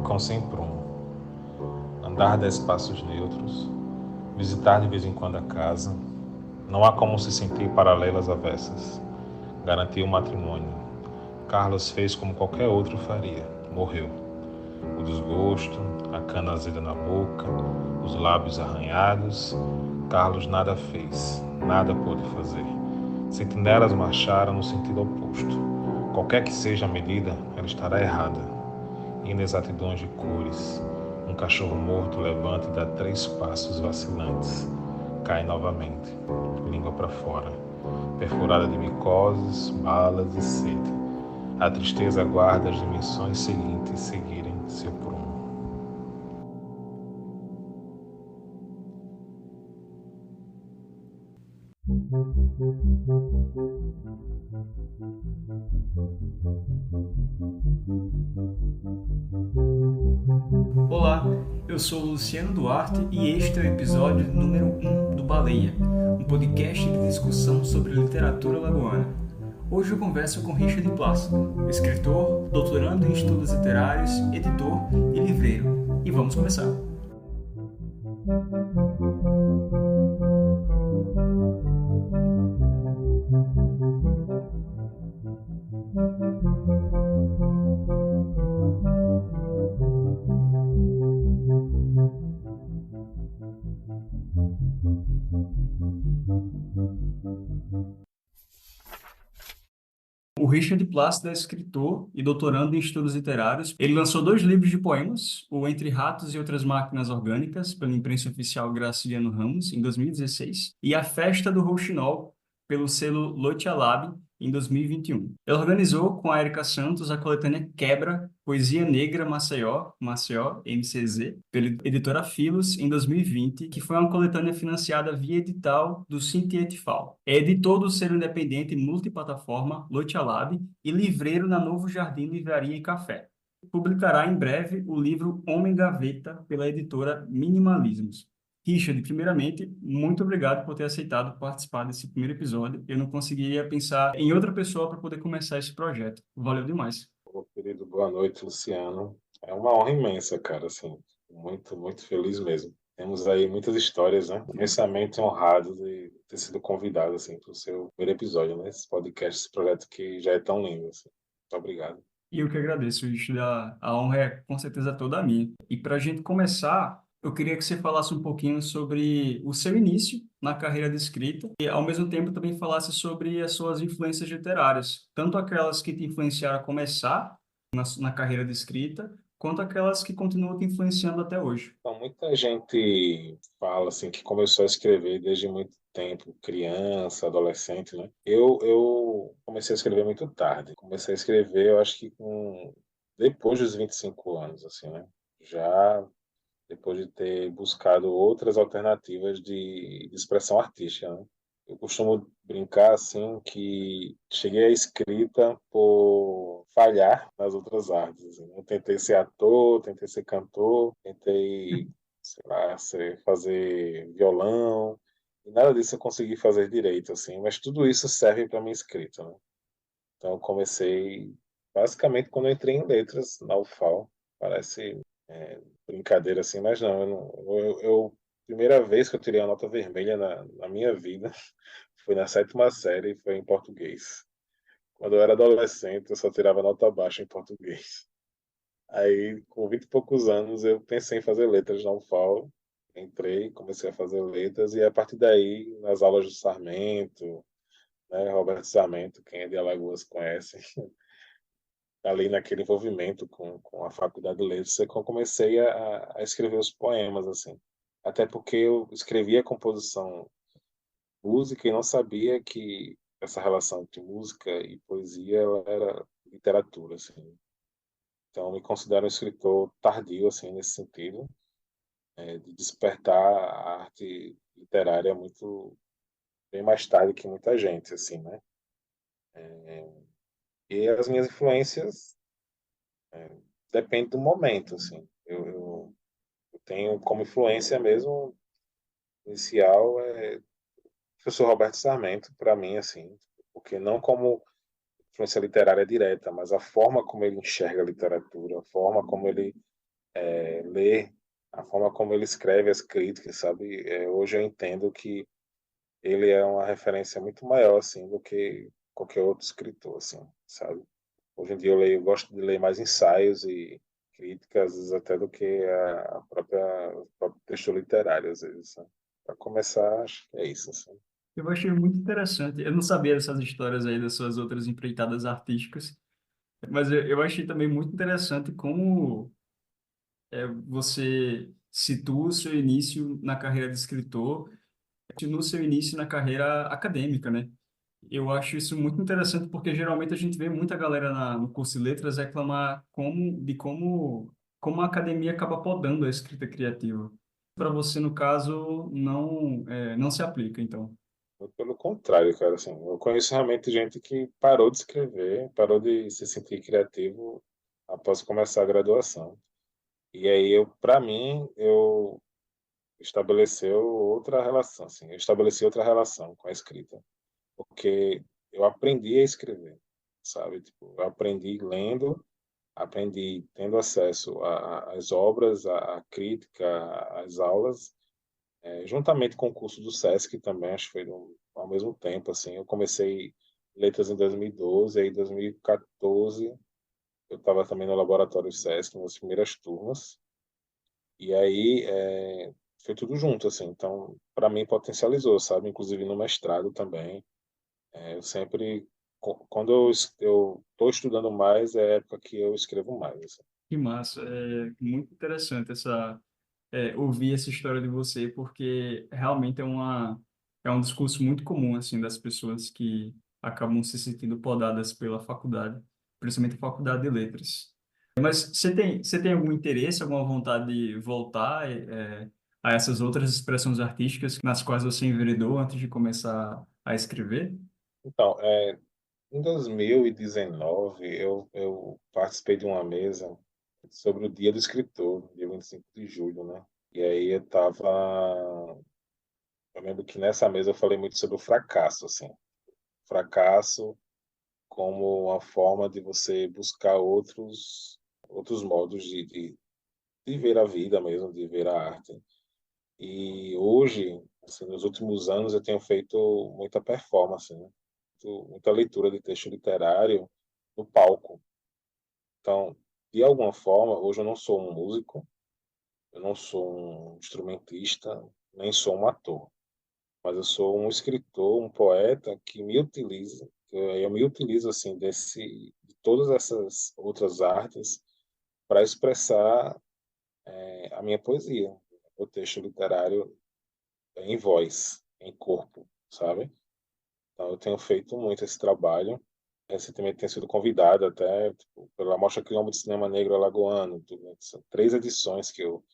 cão sem prumo, andar 10 passos neutros, visitar de vez em quando a casa. Não há como se sentir paralelas avessas. Garantir o matrimônio. Carlos fez como qualquer outro faria. Morreu. O desgosto, a cana azeda na boca, os lábios arranhados. Carlos nada fez, nada pôde fazer. Sentinelas marcharam no sentido oposto. Qualquer que seja a medida, ela estará errada. Inexatidões de cores. Um cachorro morto levanta e dá 3 passos vacilantes. Cai novamente, língua para fora, perfurada de micoses, balas e sede. A tristeza aguarda as dimensões seguintes seguirem seu prumo. Olá, eu sou o Luciano Duarte e este é o episódio número 1 do Baleia, um podcast de discussão sobre literatura lagoana. Hoje eu converso com Richard Plácido, escritor, doutorando em estudos literários, editor e livreiro. E vamos começar. O Richard Plácido é escritor e doutorando em estudos literários. Ele lançou 2 livros de poemas, o Entre Ratos e Outras Máquinas Orgânicas, pela imprensa oficial Graciliano Ramos, em 2016, e A Festa do Rouxinol, pelo selo Lotia Lab, em 2021. Ele organizou com a Erika Santos a coletânea Quebra, Poesia Negra Maceió, MCZ, pela editora Filos, em 2020, que foi uma coletânea financiada via edital do Cintietfal. É editor do selo independente multiplataforma Lotia Lab e livreiro na Novo Jardim Livraria e Café. Publicará em breve o livro Homem Gaveta pela editora Minimalismos. Richard, primeiramente, muito obrigado por ter aceitado participar desse primeiro episódio. Eu não conseguiria pensar em outra pessoa para poder começar esse projeto. Valeu demais. Meu querido, boa noite, Luciano. É uma honra imensa, cara, assim, muito, muito feliz mesmo. Temos aí muitas histórias, né? Imensamente honrado de ter sido convidado, assim, para o seu primeiro episódio, né? Esse podcast, esse projeto que já é tão lindo, assim. Muito obrigado. E eu que agradeço, Richard. A honra é com certeza toda minha. E para a gente começar, eu queria que você falasse um pouquinho sobre o seu início na carreira de escrita e, ao mesmo tempo, também falasse sobre as suas influências literárias, tanto aquelas que te influenciaram a começar na carreira de escrita, quanto aquelas que continuam te influenciando até hoje. Então, muita gente fala, assim, que começou a escrever desde muito tempo, criança, adolescente, né? Eu comecei a escrever muito tarde. Comecei a escrever, eu acho que depois dos 25 anos, assim, né? Já depois de ter buscado outras alternativas de expressão artística, né? Eu costumo brincar assim que cheguei à escrita por falhar nas outras artes. Assim. Eu tentei ser ator, tentei ser cantor, tentei, sei lá, fazer violão, e nada disso eu consegui fazer direito, assim. Mas tudo isso serve para minha escrita, né? Então eu comecei basicamente quando eu entrei em letras na UFAL. Parece brincadeira assim, mas não, primeira vez que eu tirei a nota vermelha na minha vida foi na 7ª série, foi em português. Quando eu era adolescente, eu só tirava nota baixa em português. Aí, com 20 e poucos anos, eu pensei em fazer letras na UFAL. Entrei, comecei a fazer letras, e a partir daí, nas aulas do Sarmento, né, Roberto Sarmento, quem é de Alagoas conhece, ali naquele envolvimento com a Faculdade de Letras, é que eu comecei a escrever os poemas, assim. Até porque eu escrevia a composição música e não sabia que essa relação entre música e poesia ela era literatura, assim. Então, me considero um escritor tardio, assim, nesse sentido, de despertar a arte literária muito bem mais tarde que muita gente, assim, né? E as minhas influências dependem do momento, assim. Eu tenho como influência mesmo inicial o professor Roberto Sarmento, para mim, assim, porque não como influência literária direta, mas a forma como ele enxerga a literatura, a forma como ele ler a forma como ele escreve as críticas, sabe? Hoje eu entendo que ele é uma referência muito maior, assim, do que qualquer outro escritor, assim, sabe? Hoje em dia gosto de ler mais ensaios e críticas, às vezes até do que o próprio texto literário, às vezes, né? Para começar, acho que é isso, assim. Eu achei muito interessante. Eu não sabia dessas histórias aí das suas outras empreitadas artísticas, mas eu achei também muito interessante como você situa o seu início na carreira de escritor, no seu início na carreira acadêmica, né? Eu acho isso muito interessante porque geralmente a gente vê muita galera no curso de letras reclamar como a academia acaba podando a escrita criativa. Para você, no caso, não se aplica, então. Muito pelo contrário, cara, assim, eu conheço realmente gente que parou de escrever, parou de se sentir criativo após começar a graduação. E aí, para mim, eu eu estabeleci outra relação com a escrita, porque eu aprendi a escrever, sabe? Tipo, eu aprendi lendo, aprendi tendo acesso às obras, à crítica, às aulas, juntamente com o curso do SESC também, acho que foi ao mesmo tempo, assim. Eu comecei letras em 2012, aí em 2014 eu estava também no laboratório SESC, nas primeiras turmas, e aí foi tudo junto, assim. Então, para mim, potencializou, sabe? Inclusive no mestrado também. Eu sempre, quando eu estou estudando mais, é a época que eu escrevo mais, assim. Que massa. É muito interessante ouvir essa história de você, porque realmente é um discurso muito comum, assim, das pessoas que acabam se sentindo podadas pela faculdade, principalmente a faculdade de letras. Mas você tem algum interesse, alguma vontade de voltar, a essas outras expressões artísticas nas quais você enveredou antes de começar a escrever? Então, em 2019, eu participei de uma mesa sobre o Dia do Escritor, dia 25 de julho, né? E aí eu lembro que nessa mesa eu falei muito sobre o fracasso, assim. Fracasso como uma forma de você buscar outros modos de ver a vida mesmo, de ver a arte. E hoje, assim, nos últimos anos, eu tenho feito muita performance, né? Muita leitura de texto literário no palco. Então, de alguma forma, hoje eu não sou um músico, eu não sou um instrumentista, nem sou um ator, mas eu sou um escritor, um poeta que me utiliza, eu me utilizo assim de todas essas outras artes para expressar a minha poesia, o texto literário em voz, em corpo, sabe? Então eu tenho feito muito esse trabalho. Recentemente tenho sido convidado até tipo, pela Mostra Quilombo de Cinema Negro Alagoano. São 3 edições que eu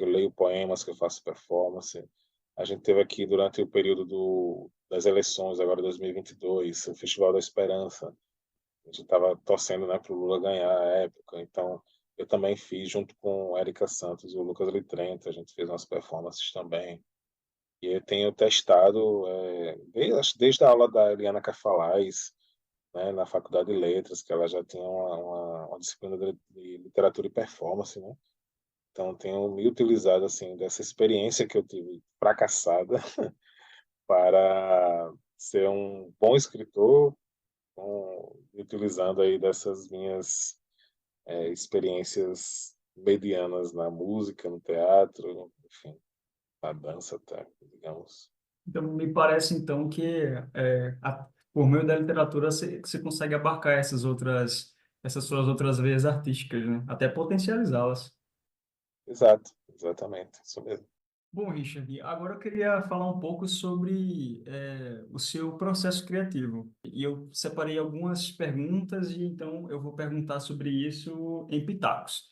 leio poemas, que eu faço performance. A gente teve aqui durante o período das eleições, agora 2022, o Festival da Esperança. A gente estava torcendo, né, para o Lula ganhar a época. Então, eu também fiz, junto com Érica Santos e o Lucas Litrenta, a gente fez umas performances também. E eu tenho testado, desde a aula da Eliana Carvalhais, né, na Faculdade de Letras, que ela já tinha uma disciplina de literatura e performance, né? Então, tenho me utilizado, assim, dessa experiência que eu tive fracassada para ser um bom escritor, utilizando aí dessas minhas experiências medianas na música, no teatro, enfim, na dança até, digamos. Então, me parece, então, que por meio da literatura você consegue abarcar essas suas outras veias artísticas, né? Até potencializá-las. Exato, exatamente, isso mesmo. Bom, Richard, agora eu queria falar um pouco sobre o seu processo criativo. E eu separei algumas perguntas e então eu vou perguntar sobre isso em pitacos.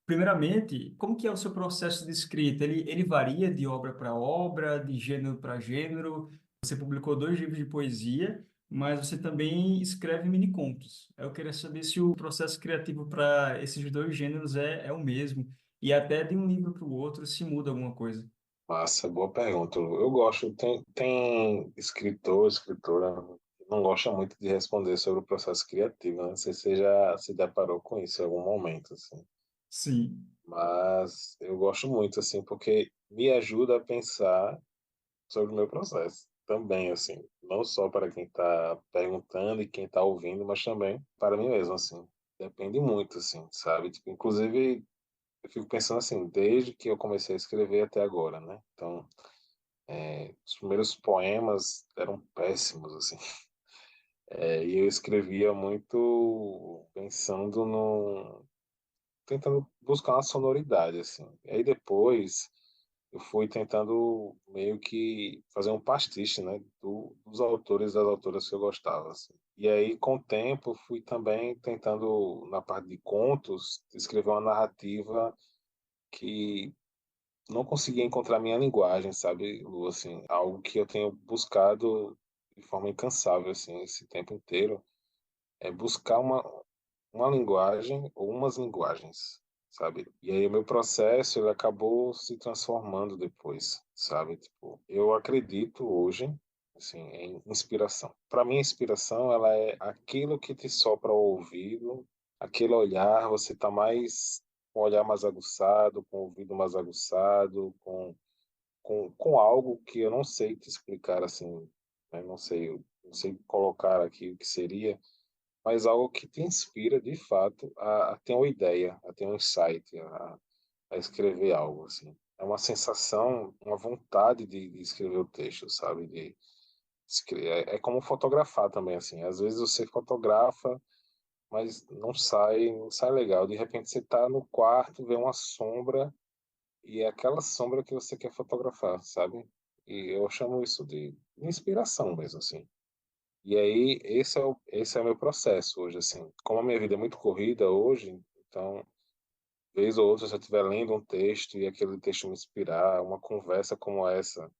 Primeiramente, como que é o seu processo de escrita? Ele varia de obra para obra, de gênero para gênero? Você publicou 2 livros de poesia, mas você também escreve mini-contos. Eu queria saber se o processo criativo para esses 2 gêneros é o mesmo. E até de um livro para o outro se muda alguma coisa. Massa, boa pergunta. Lu. Eu gosto, tem escritor, escritora que não gosta muito de responder sobre o processo criativo, né? Não sei se você já se deparou com isso em algum momento, assim. Sim. Mas eu gosto muito, assim, porque me ajuda a pensar sobre o meu processo. Também, assim, não só para quem está perguntando e quem está ouvindo, mas também para mim mesmo, assim. Depende muito, assim, sabe? Tipo, inclusive, eu fico pensando assim, desde que eu comecei a escrever até agora, né? Então, os primeiros poemas eram péssimos, assim. E eu escrevia muito pensando no... tentando buscar uma sonoridade, assim. E aí depois eu fui tentando meio que fazer um pastiche, né, dos autores e das autoras que eu gostava, assim. E aí, com o tempo, fui também tentando, na parte de contos, escrever uma narrativa que não conseguia encontrar minha linguagem, sabe, Lu, assim, algo que eu tenho buscado de forma incansável, assim, esse tempo inteiro, é buscar uma linguagem ou umas linguagens, sabe? E aí o meu processo ele acabou se transformando depois, sabe? Tipo, eu acredito hoje assim em inspiração. Para mim, a inspiração ela é aquilo que te sopra ao ouvido, aquele olhar, você tá mais com o olhar mais aguçado, com o ouvido mais aguçado, com algo que eu não sei te explicar assim, né? Não sei colocar aqui o que seria, mas algo que te inspira de fato a ter uma ideia, a ter um insight, a escrever algo assim. É uma sensação, uma vontade de escrever o texto, sabe? É como fotografar também assim. Às vezes você fotografa, mas não sai legal. De repente você está no quarto, vê uma sombra e é aquela sombra que você quer fotografar, sabe? E eu chamo isso de inspiração mesmo assim. E aí, esse é o meu processo hoje, assim. Como a minha vida é muito corrida hoje, então, vez ou outra, se eu estiver lendo um texto e aquele texto me inspirar, uma conversa como essa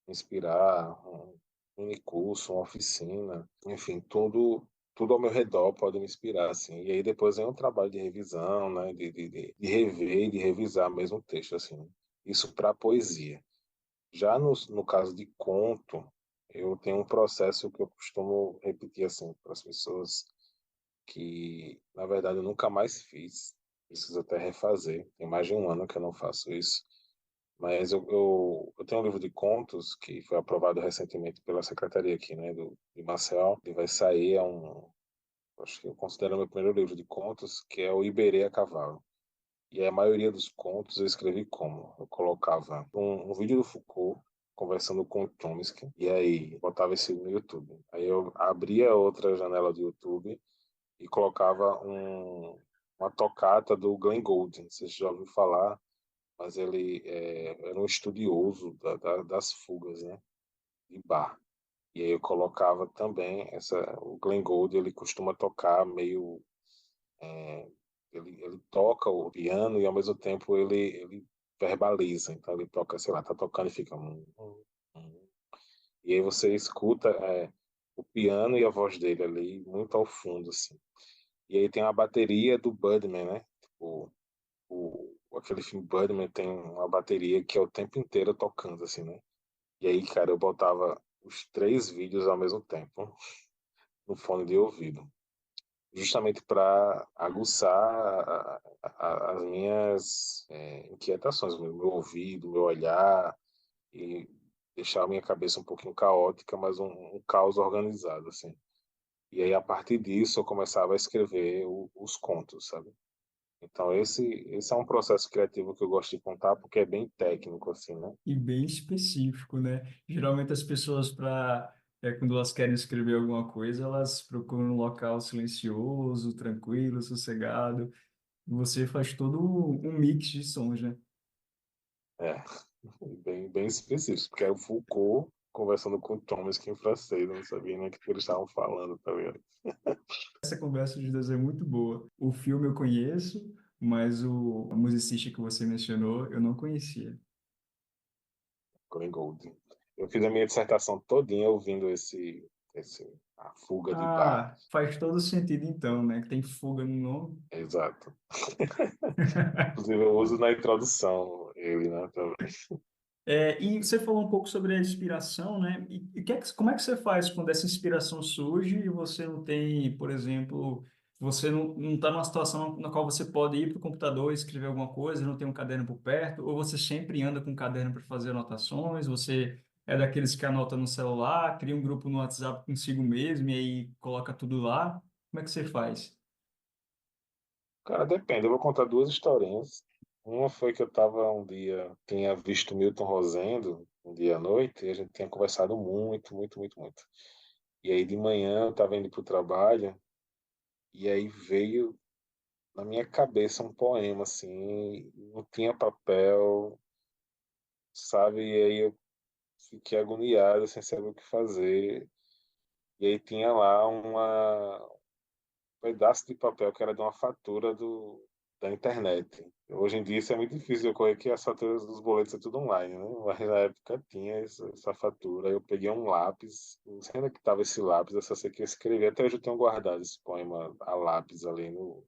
me inspirar, um mini curso, uma oficina, enfim, tudo ao meu redor pode me inspirar, assim. E aí depois vem um trabalho de revisão, né, de rever e de revisar mesmo o texto, assim. Isso para poesia. Já no caso de conto, eu tenho um processo que eu costumo repetir assim para as pessoas que, na verdade, eu nunca mais fiz. Preciso até refazer. Tem mais de um ano que eu não faço isso. Mas eu tenho um livro de contos que foi aprovado recentemente pela secretaria aqui, né, de Maceió. Ele vai sair, acho que eu considero meu primeiro livro de contos, que é o Iberê a Cavalo. E a maioria dos contos eu escrevi como? Eu colocava um vídeo do Foucault conversando com o Chomsky, e aí botava esse no YouTube. Aí eu abria outra janela do YouTube e colocava uma tocata do Glenn Gould. Não sei se você já ouviu falar, mas ele era um estudioso das fugas, né, de Bach. E aí eu colocava também o Glenn Gould, ele costuma tocar meio ele toca o piano e ao mesmo tempo ele verbaliza. Então ele toca, sei lá, tá tocando e fica. E aí você escuta o piano e a voz dele ali muito ao fundo, assim. E aí tem a bateria do Birdman, né? Tipo, aquele filme Birdman tem uma bateria que é o tempo inteiro tocando, assim, né? E aí, cara, eu botava os três vídeos ao mesmo tempo no fone de ouvido, justamente para aguçar as minhas inquietações, o meu ouvido, o meu olhar, e deixar a minha cabeça um pouquinho caótica, mas um caos organizado, assim. E aí, a partir disso, eu começava a escrever os contos, sabe? Então, esse é um processo criativo que eu gosto de contar, porque é bem técnico, assim, né? E bem específico, né? Geralmente as pessoas, quando elas querem escrever alguma coisa, elas procuram um local silencioso, tranquilo, sossegado. Você faz todo um mix de sons, né? É, bem específico, porque é o Foucault conversando com o Thomas que em francês, eu não sabia nem o que eles estavam falando, tá vendo? Essa conversa de Deus é muito boa. O filme eu conheço, mas o musicista que você mencionou eu não conhecia. Glenn Gould. Eu fiz a minha dissertação todinha ouvindo a fuga de Bach. Ah, faz todo sentido então, né? Que tem fuga no nome. Exato. Inclusive eu uso na introdução ele, né, também. E você falou um pouco sobre a inspiração, né? Como é que você faz quando essa inspiração surge e você não tem, por exemplo, Você não está numa situação na qual você pode ir para o computador e escrever alguma coisa, não tem um caderno por perto, ou você sempre anda com um caderno para fazer anotações, você é daqueles que anota no celular, cria um grupo no WhatsApp consigo mesmo e aí coloca tudo lá. Como é que você faz? Cara, depende. Eu vou contar duas historinhas. Uma foi que eu estava um dia, tinha visto Milton Rosendo um dia à noite e a gente tinha conversado muito, muito, muito, muito. E aí de manhã eu estava indo para o trabalho e aí veio na minha cabeça um poema assim, não tinha papel, sabe? E aí eu fiquei agoniado, sem saber o que fazer. E aí tinha lá um pedaço de papel que era de uma fatura da internet. Hoje em dia isso é muito difícil de ocorrer, que as faturas dos boletos é tudo online, né? Mas na época tinha essa fatura. Eu peguei um lápis, não sei onde é que estava esse lápis, eu só sei que eu escrevi. Até hoje eu tenho guardado esse poema a lápis ali no,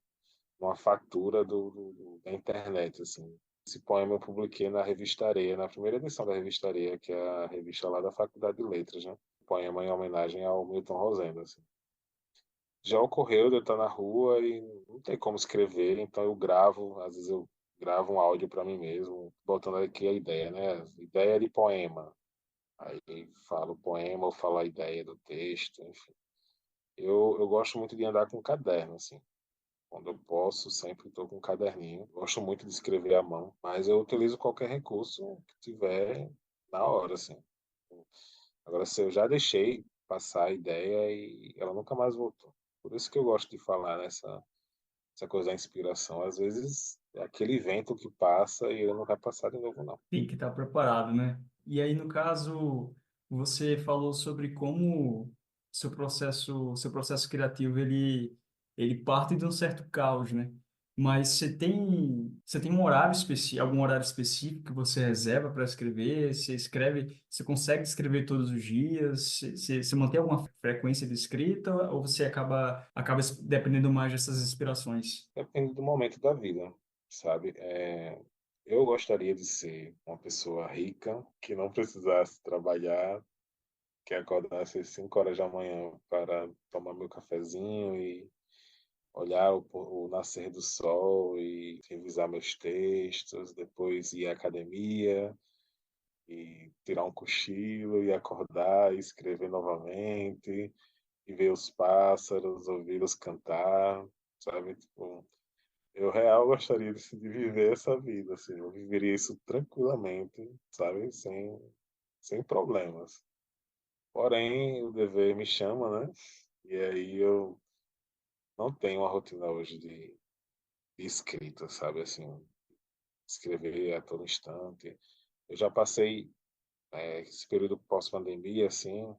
numa fatura da internet, assim. Esse poema eu publiquei na Revista Areia, na primeira edição da Revista Areia, que é a revista lá da Faculdade de Letras, né? Poema em homenagem ao Milton Rosendo, assim. Já ocorreu de eu estar na rua e não tem como escrever, então eu gravo, às vezes eu gravo um áudio para mim mesmo, botando aqui a ideia, né? Ideia de poema. Aí falo o poema, ou falo a ideia do texto, enfim. Eu gosto muito de andar com um caderno, assim. Quando eu posso, sempre estou com um caderninho. Gosto muito de escrever à mão, mas eu utilizo qualquer recurso que tiver na hora, assim. Agora, se eu já deixei passar a ideia e ela nunca mais voltou. Por isso que eu gosto de falar essa coisa da inspiração. Às vezes é aquele vento que passa e ele não vai passar de novo, não. Tem que estar preparado, né? E aí, no caso, você falou sobre como seu processo criativo, ele parte de um certo caos, né? Mas você tem um horário específico, algum horário específico que você reserva para escrever? Você escreve, você consegue escrever todos os dias? Você mantém alguma frequência de escrita ou você acaba dependendo mais dessas inspirações? Depende do momento da vida, sabe? Eu gostaria de ser uma pessoa rica, que não precisasse trabalhar, que acordasse às 5 horas da manhã para tomar meu cafezinho e olhar o nascer do sol e revisar meus textos, depois ir à academia e tirar um cochilo e acordar e escrever novamente e ver os pássaros, ouvi-los cantar, sabe? Tipo, eu real gostaria de viver essa vida, assim, eu viveria isso tranquilamente, sabe? Sem problemas. Porém, o dever me chama, né? E aí eu não tenho uma rotina hoje de escrita, sabe? Assim, escrever a todo instante. Eu já passei esse período pós-pandemia, assim,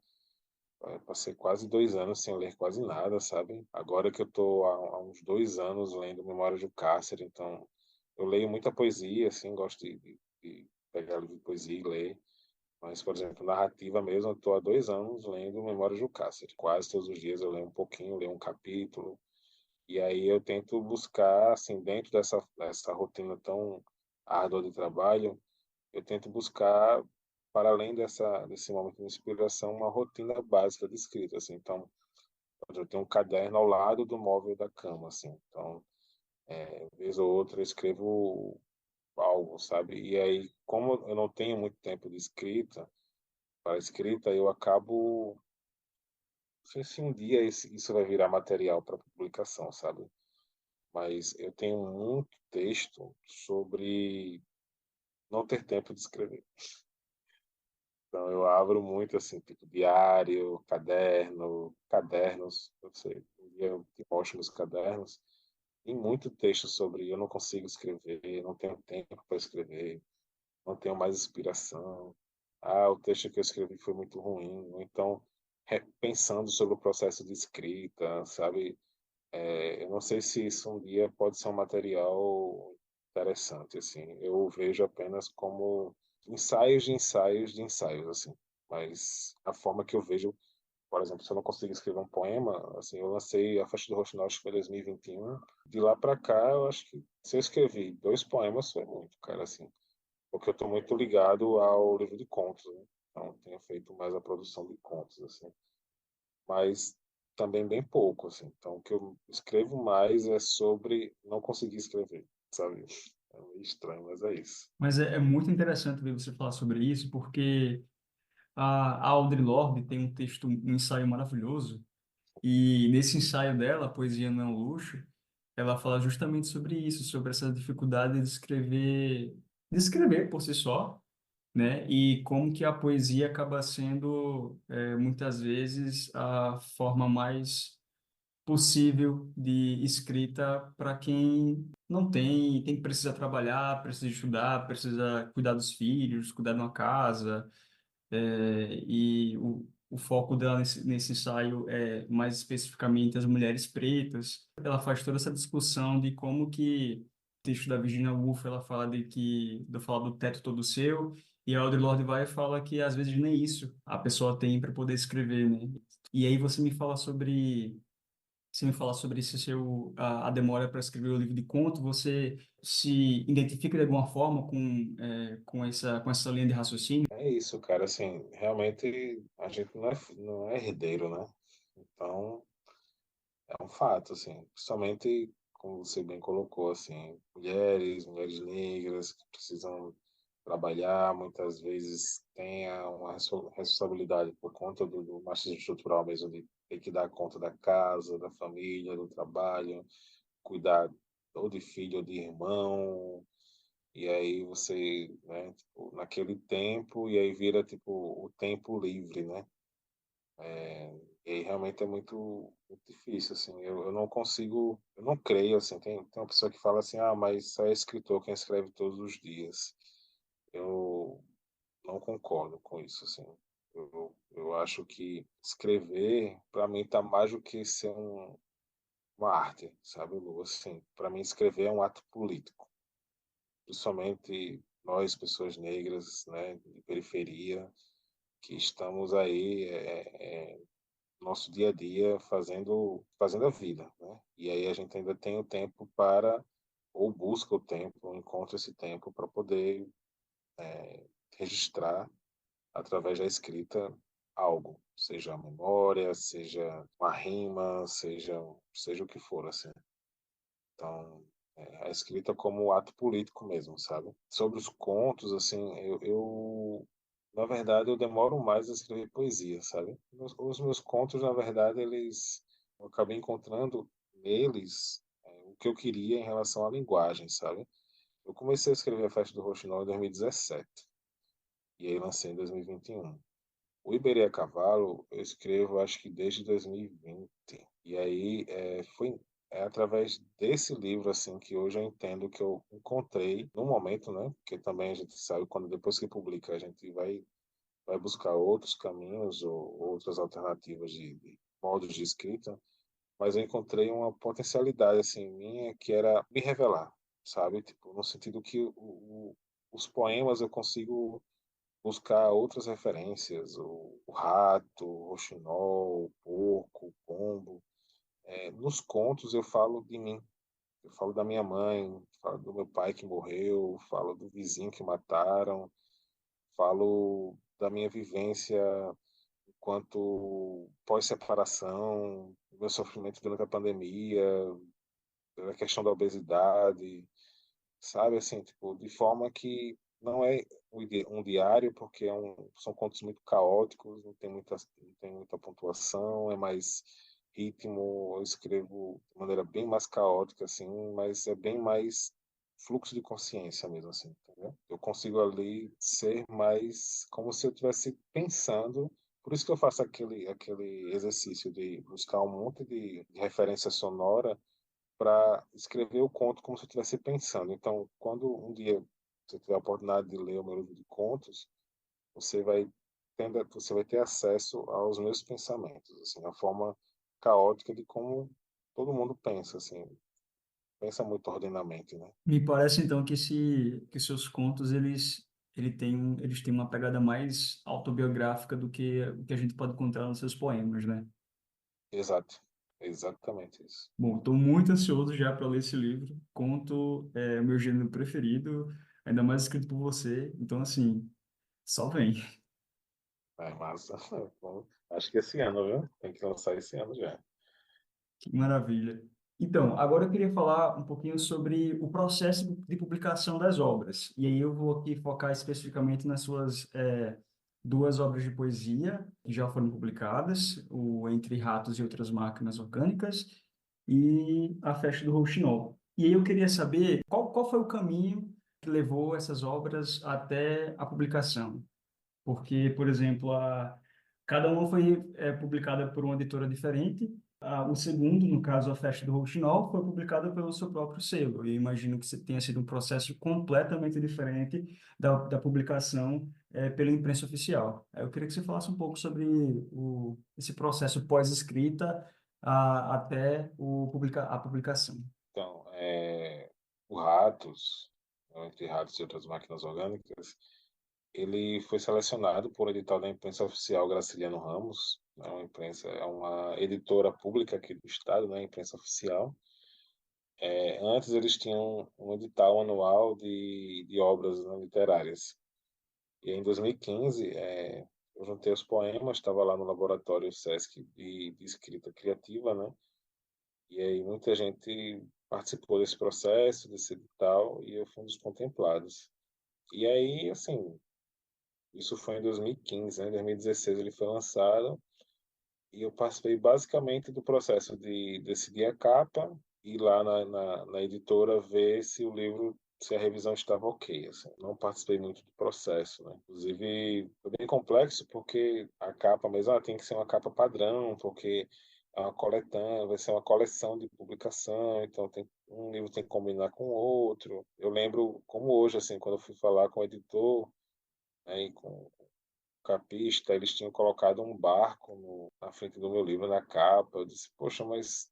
passei quase 2 anos sem ler quase nada, sabe? Agora que eu estou há uns 2 anos lendo Memórias do Cárcere, então eu leio muita poesia, assim, gosto de pegar livro de poesia e ler. Mas, por exemplo, narrativa mesmo, eu estou há 2 anos lendo Memórias do Cárcere. Quase todos os dias eu leio um pouquinho, leio um capítulo. E aí eu tento buscar, assim, dentro dessa rotina tão árdua de trabalho, eu tento buscar, para além desse momento de inspiração, uma rotina básica de escrita, assim. Então, eu tenho um caderno ao lado do móvel da cama, assim. Então, vez ou outra eu escrevo algo, sabe? E aí, como eu não tenho muito tempo de escrita, para escrita, eu acabo, não sei se um dia isso vai virar material para publicação, sabe? Mas eu tenho muito texto sobre não ter tempo de escrever. Então eu abro muito assim, tipo diário, cadernos, eu sei, um dia eu te mostro meus cadernos, tem muito texto sobre eu não consigo escrever, não tenho tempo para escrever, não tenho mais inspiração. Ah, o texto que eu escrevi foi muito ruim. Ou então, pensando sobre o processo de escrita, sabe? Eu não sei se isso um dia pode ser um material interessante, assim. Eu vejo apenas como ensaios de ensaios de ensaios, assim. Mas a forma que eu vejo, por exemplo, se eu não consigo escrever um poema, assim, eu lancei A Festa do Roxinol, acho que foi 2021. De lá para cá, eu acho que se eu escrevi 2 poemas foi muito, cara, assim. Porque eu estou muito ligado ao livro de contos, né? Então, tenho feito mais a produção de contos, assim. Mas também bem pouco, assim. Então, o que eu escrevo mais é sobre não conseguir escrever, sabe? É meio estranho, mas é isso. Mas é muito interessante ver você falar sobre isso, porque a Audre Lorde tem um texto, um ensaio maravilhoso, e nesse ensaio dela, Poesia Não é um Luxo, ela fala justamente sobre isso, sobre essa dificuldade de escrever por si só, né? E como que a poesia acaba sendo, muitas vezes, a forma mais possível de escrita para quem não tem que precisar trabalhar, precisa estudar, precisa cuidar dos filhos, cuidar de uma casa, e o foco dela nesse ensaio é mais especificamente as mulheres pretas. Ela faz toda essa discussão de como que o texto da Virginia Woolf ela fala fala do teto todo seu, e a Audre Lorde vai e fala que às vezes nem isso a pessoa tem para poder escrever, né? E aí você me falar sobre esse a demora para escrever o livro de conto, você se identifica de alguma forma com essa linha de raciocínio? É isso, cara. Assim, realmente a gente não é herdeiro, né? Então, é um fato, assim. Principalmente, como você bem colocou, assim, mulheres negras que precisam trabalhar, muitas vezes têm uma responsabilidade por conta do machismo estrutural mesmo, de ter que dar conta da casa, da família, do trabalho, cuidar ou de filho ou de irmão, e aí você, né, tipo, naquele tempo, e aí vira, tipo, o tempo livre, né? E aí realmente é muito difícil, assim, eu não consigo, eu não creio, assim, tem uma pessoa que fala assim, ah, mas só é escritor quem escreve todos os dias. Eu não concordo com isso, assim. Eu acho que escrever, para mim, tá mais do que ser uma arte, sabe, Lu? Assim, para mim, escrever é um ato político, principalmente nós, pessoas negras, né, de periferia, que estamos aí, nosso dia a dia, fazendo a vida, né? E aí a gente ainda tem o tempo para, ou busca o tempo, ou encontra esse tempo para poder registrar através da escrita algo, seja a memória, seja uma rima, seja o que for, assim. Então, a escrita como ato político mesmo, sabe? Sobre os contos, assim, na verdade, eu demoro mais a escrever poesia, sabe? Os meus contos, na verdade, eu acabei encontrando neles o que eu queria em relação à linguagem, sabe? Eu comecei a escrever a Festa do Roxinol em 2017 e aí lancei em 2021. O Iberê a Cavalo eu escrevo acho que desde 2020. E aí é através desse livro assim que hoje eu entendo que eu encontrei no momento, né? Porque também a gente sabe quando depois que publica a gente vai buscar outros caminhos ou outras alternativas de modos de escrita, mas eu encontrei uma potencialidade assim minha que era me revelar, sabe? Tipo, no sentido que os poemas eu consigo buscar outras referências, o rato, o roxinol, o porco, o pombo. Nos contos eu falo de mim, eu falo da minha mãe, falo do meu pai que morreu, falo do vizinho que mataram, falo da minha vivência enquanto pós-separação, meu sofrimento durante a pandemia, a questão da obesidade, sabe, assim, tipo, de forma que não é um diário, porque são contos muito caóticos, não tem muita pontuação, é mais ritmo, eu escrevo de maneira bem mais caótica, assim, mas é bem mais fluxo de consciência mesmo, assim, entendeu? Eu consigo ali ser mais como se eu estivesse pensando, por isso que eu faço aquele exercício de buscar um monte de referência sonora para escrever o conto como se eu estivesse pensando. Então, quando um dia você tiver a oportunidade de ler o meu livro de contos, você vai ter acesso aos meus pensamentos, assim, a forma caótica de como todo mundo pensa, assim, pensa muito ordenadamente, né? Me parece então que seus contos eles têm uma pegada mais autobiográfica do que o que a gente pode encontrar nos seus poemas, né? Exato, exatamente isso. Bom, estou muito ansioso já para ler esse livro. Conto é o meu gênero preferido, ainda mais escrito por você. Então, assim, só vem. É massa. Bom, Acho que esse ano, viu? Tem que lançar esse ano já. Que maravilha. Então, agora eu queria falar um pouquinho sobre o processo de publicação das obras. E aí eu vou aqui focar especificamente nas suas duas obras de poesia que já foram publicadas, o Entre Ratos e Outras Máquinas Orgânicas e A Festa do Rouxinol. E aí eu queria saber qual foi o caminho que levou essas obras até a publicação. Porque, por exemplo, cada uma foi publicada por uma editora diferente. O segundo, no caso, A Festa do Rouxinol, foi publicado pelo seu próprio selo. E eu imagino que tenha sido um processo completamente diferente da publicação pela imprensa oficial. Eu queria que você falasse um pouco sobre esse processo pós-escrita até a publicação. Então, o Ratos, Entre Ratos e Outras Máquinas Orgânicas, ele foi selecionado por edital da imprensa oficial Graciliano Ramos, é uma editora pública aqui do estado, né, imprensa oficial. Antes eles tinham um edital anual de obras, né, literárias. E em 2015, eu juntei os poemas, estava lá no laboratório Sesc de escrita criativa, né? E aí muita gente participou desse processo, desse edital, e eu fui um dos contemplados. E aí, assim, isso foi em 2015, né? Em 2016 ele foi lançado, e eu participei basicamente do processo de decidir a capa, e lá na editora ver se o livro, se a revisão estava ok. Assim. Não participei muito do processo, né? Inclusive, foi bem complexo porque a capa mesmo tem que ser uma capa padrão, porque é uma coletânea, vai ser uma coleção de publicação, então um livro tem que combinar com o outro. Eu lembro como hoje, assim, quando eu fui falar com o editor, né, e com o capista, eles tinham colocado um barco na frente do meu livro, na capa. Eu disse, poxa, mas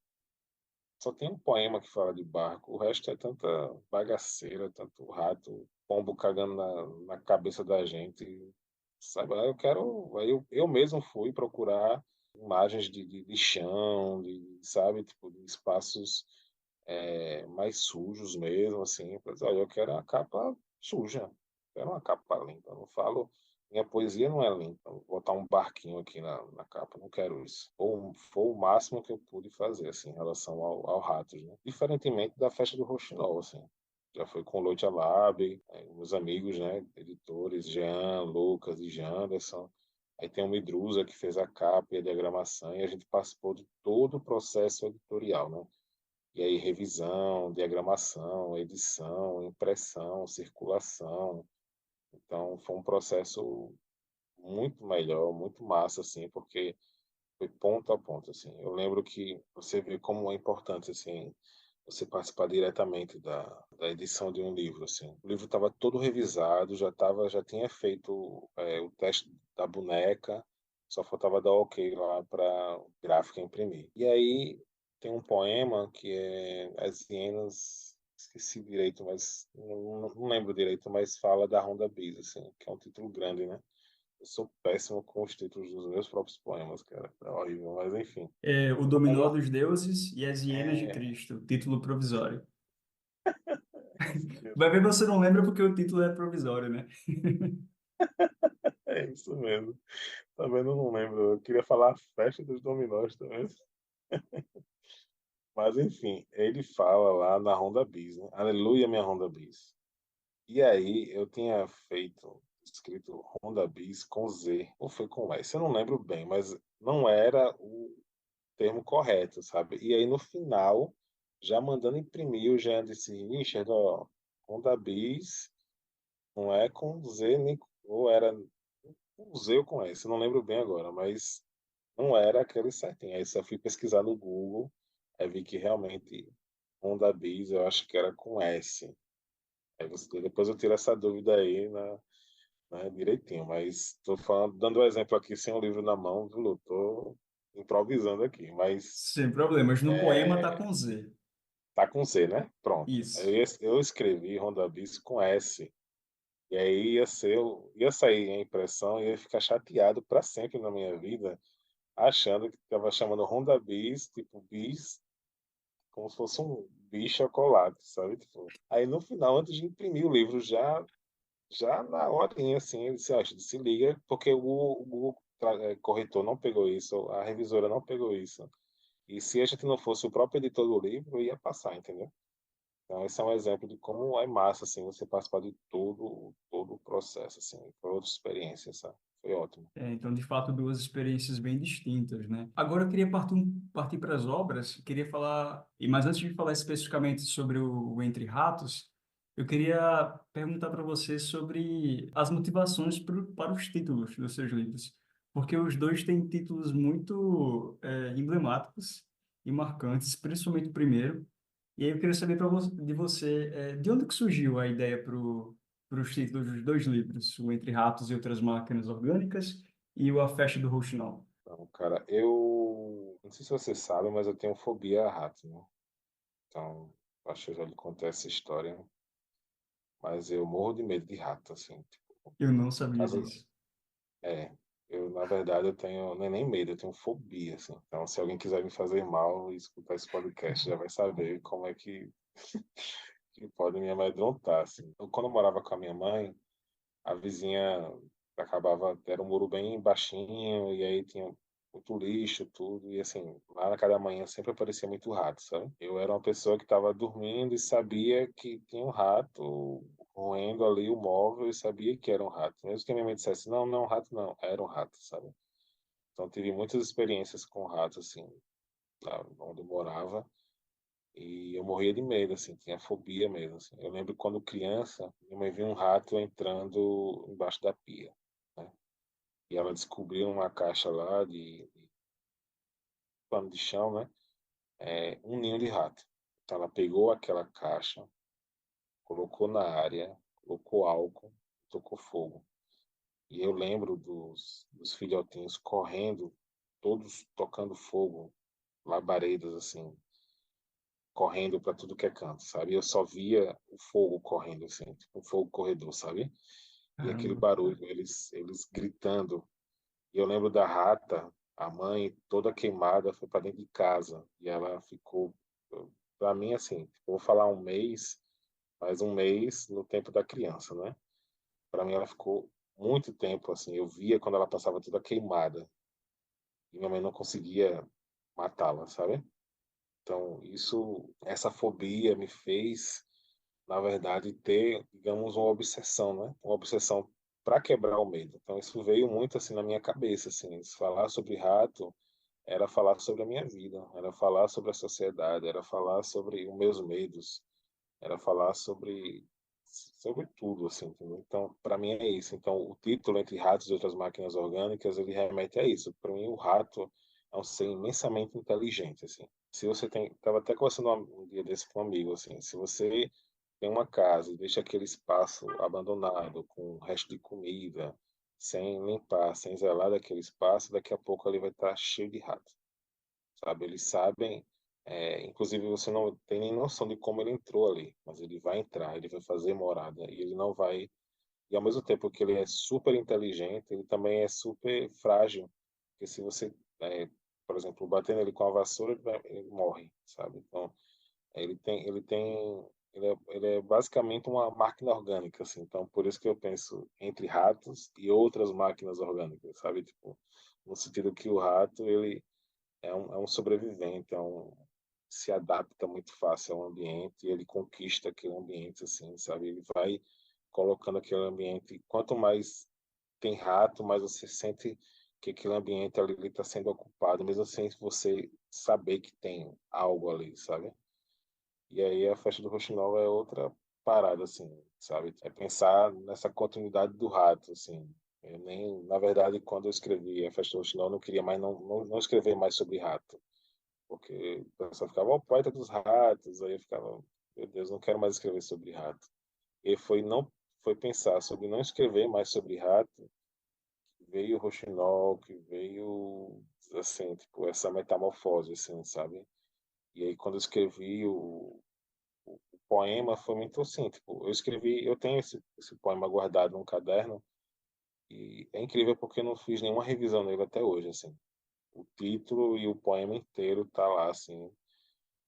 só tem um poema que fala de barco, o resto é tanta bagaceira, tanto rato, pombo cagando na cabeça da gente, sabe? Aí eu mesmo fui procurar imagens de chão, sabe, tipo, de espaços mais sujos mesmo, assim, pois olha, eu quero uma capa suja, eu quero uma capa limpa, eu não falo, minha poesia não é limpa, vou botar um barquinho aqui na capa, não quero isso. Foi o máximo que eu pude fazer, assim, em relação ao Ratos, né? Diferentemente da festa do Roxinol, assim. Já foi com o Loite Alab, meus amigos, né, editores, Jean, Lucas e Janderson. Aí tem o Midrusa que fez a capa e a diagramação, e a gente participou de todo o processo editorial, né? E aí, revisão, diagramação, edição, impressão, circulação. Então, foi um processo muito melhor, muito massa, assim, porque foi ponto a ponto, assim. Eu lembro que você vê como é importante, assim, você participar diretamente da edição de um livro, assim. O livro estava todo revisado, já tinha feito o teste da boneca, só faltava dar ok lá para gráfica imprimir. E aí tem um poema que é As Hienas, esqueci direito, mas não lembro direito, mas fala da Ronda Bis, assim, que é um título grande, né? Eu sou péssimo com os títulos dos meus próprios poemas, cara. É horrível, mas enfim. O O Dominó poema dos Deuses e as Hienas de é, Cristo, título provisório. é isso mesmo. Vai ver, você não lembra porque o título é provisório, né? É isso mesmo. Também não lembro. Eu queria falar a festa dos dominós também. Mas enfim, ele fala lá na Honda Bis, né? Aleluia, minha Honda Bis. E aí eu tinha escrito Honda Bis com Z, ou foi com S, eu não lembro bem, mas não era o termo correto, sabe? E aí no final, já mandando imprimir, eu já disse, Richard, ó, Honda Bis não é com Z, nem, ou era com Z ou com S, eu não lembro bem agora, mas não era aquele certinho. Aí só fui pesquisar no Google, aí vi que realmente Honda Bis eu acho que era com S. Depois eu tiro essa dúvida aí direitinho, mas estou falando, dando um exemplo aqui sem o livro na mão, viu, Lu? Tô improvisando aqui, mas Sem problemas. No poema tá com Z. tá com Z, né? Pronto. Isso. Eu escrevi Honda Bis com S. E aí ia sair a impressão e ia ficar chateado para sempre na minha vida, achando que estava chamando Honda Bis, tipo bis, como se fosse um bis chocolate, sabe? Tipo, aí no final, antes de imprimir o livro, já na horinha, assim, ele disse, se liga, porque o Google corretor não pegou isso, a revisora não pegou isso. E se a gente não fosse o próprio editor do livro, ia passar, entendeu? Então, esse é um exemplo de como é massa, assim, você participar de todo o processo, assim, foi outra experiência, sabe? Foi ótimo. Então, de fato, duas experiências bem distintas, né? Agora eu queria partir para as obras, queria falar, mas antes de falar especificamente sobre o Entre Ratos, eu queria perguntar para você sobre as motivações para os títulos dos seus livros, porque os dois têm títulos muito emblemáticos e marcantes, principalmente o primeiro. E aí eu queria saber de você, de onde que surgiu a ideia para os títulos dos dois livros, o Entre Ratos e Outras Máquinas Orgânicas e o A Festa do Rouxinol. Então, cara, eu não sei se você sabe, mas eu tenho fobia a rato, né? Então, acho que eu já lhe contei essa história, mas eu morro de medo de rato, assim, tipo, Eu não sabia casa, disso. é, eu, na verdade, eu tenho, não é nem medo, eu tenho fobia, assim. Então, se alguém quiser me fazer mal e escutar esse podcast, já vai saber como é que pode me amedrontar, assim. Eu, quando eu morava com a minha mãe, a vizinha acabava, era um muro bem baixinho, e aí tinha muito lixo, tudo, e assim, lá na cada manhã sempre aparecia muito rato, sabe? Eu era uma pessoa que estava dormindo e sabia que tinha um rato roendo ali o móvel e sabia que era um rato. Mesmo que a minha mãe dissesse, não, não, rato não, era um rato, sabe? Então tive muitas experiências com rato, assim, lá onde eu morava, e eu morria de medo, assim, tinha fobia mesmo, assim. Eu lembro quando criança, minha mãe viu um rato entrando embaixo da pia, né? E ela descobriu uma caixa lá de pano de chão, né? Um ninho de rato. Então ela pegou aquela caixa, colocou na área, colocou álcool, tocou fogo. E eu lembro dos filhotinhos correndo, todos tocando fogo, labaredas assim, correndo para tudo que é canto, sabe? Eu só via o fogo correndo assim, tipo um fogo corredor, sabe? E aquele Caramba. barulho, eles gritando. E eu lembro da rata, a mãe toda queimada foi para dentro de casa e ela ficou, para mim assim, tipo, vou falar um mês, mas um mês no tempo da criança, né? Para mim ela ficou muito tempo assim, eu via quando ela passava toda queimada e minha mãe não conseguia matá-la, sabe? Então, essa fobia me fez, na verdade, ter, digamos, uma obsessão, né? Uma obsessão para quebrar o medo. Então, isso veio muito assim na minha cabeça, assim, falar sobre rato era falar sobre a minha vida, era falar sobre a sociedade, era falar sobre os meus medos, era falar sobre tudo, assim, entendeu? Então, para mim é isso. Então, o título Entre Ratos e Outras Máquinas Orgânicas, ele remete a isso. Para mim, o rato é um ser imensamente inteligente, assim. Se você tem, estava até conversando um dia desse com um amigo, assim, se você tem uma casa e deixa aquele espaço abandonado com o resto de comida, sem limpar, sem zelar daquele espaço, daqui a pouco ele vai estar cheio de rato, sabe? Eles sabem, inclusive você não tem nem noção de como ele entrou ali, mas ele vai entrar, ele vai fazer morada e ele não vai. E ao mesmo tempo que ele é super inteligente, ele também é super frágil, porque se você, por exemplo, bater nele com a vassoura, ele morre, sabe? Então, ele é basicamente uma máquina orgânica, assim. Então, por isso que eu penso entre ratos e outras máquinas orgânicas, sabe? Tipo, no sentido que o rato, ele é um sobrevivente, se adapta muito fácil ao ambiente e ele conquista aquele ambiente, assim, sabe? Ele vai colocando aquele ambiente. Quanto mais tem rato, mais você sente que aquele ambiente ali está sendo ocupado, mesmo sem você saber que tem algo ali, sabe? E aí a festa do Roxinol é outra parada, assim, sabe? É pensar nessa continuidade do rato, assim. Eu nem, na verdade, quando eu escrevi a festa do Roxinol, eu não queria mais não escrever mais sobre rato, porque o pessoal ficava, ó, o poeta dos ratos, aí eu ficava, meu Deus, não quero mais escrever sobre rato. E foi pensar sobre não escrever mais sobre rato, que veio o Roxinol, que veio, assim, tipo, essa metamorfose, assim, sabe? E aí quando eu escrevi o poema foi muito assim, tipo, eu tenho esse poema guardado num caderno e é incrível porque eu não fiz nenhuma revisão nele até hoje, assim. O título e o poema inteiro tá lá, assim,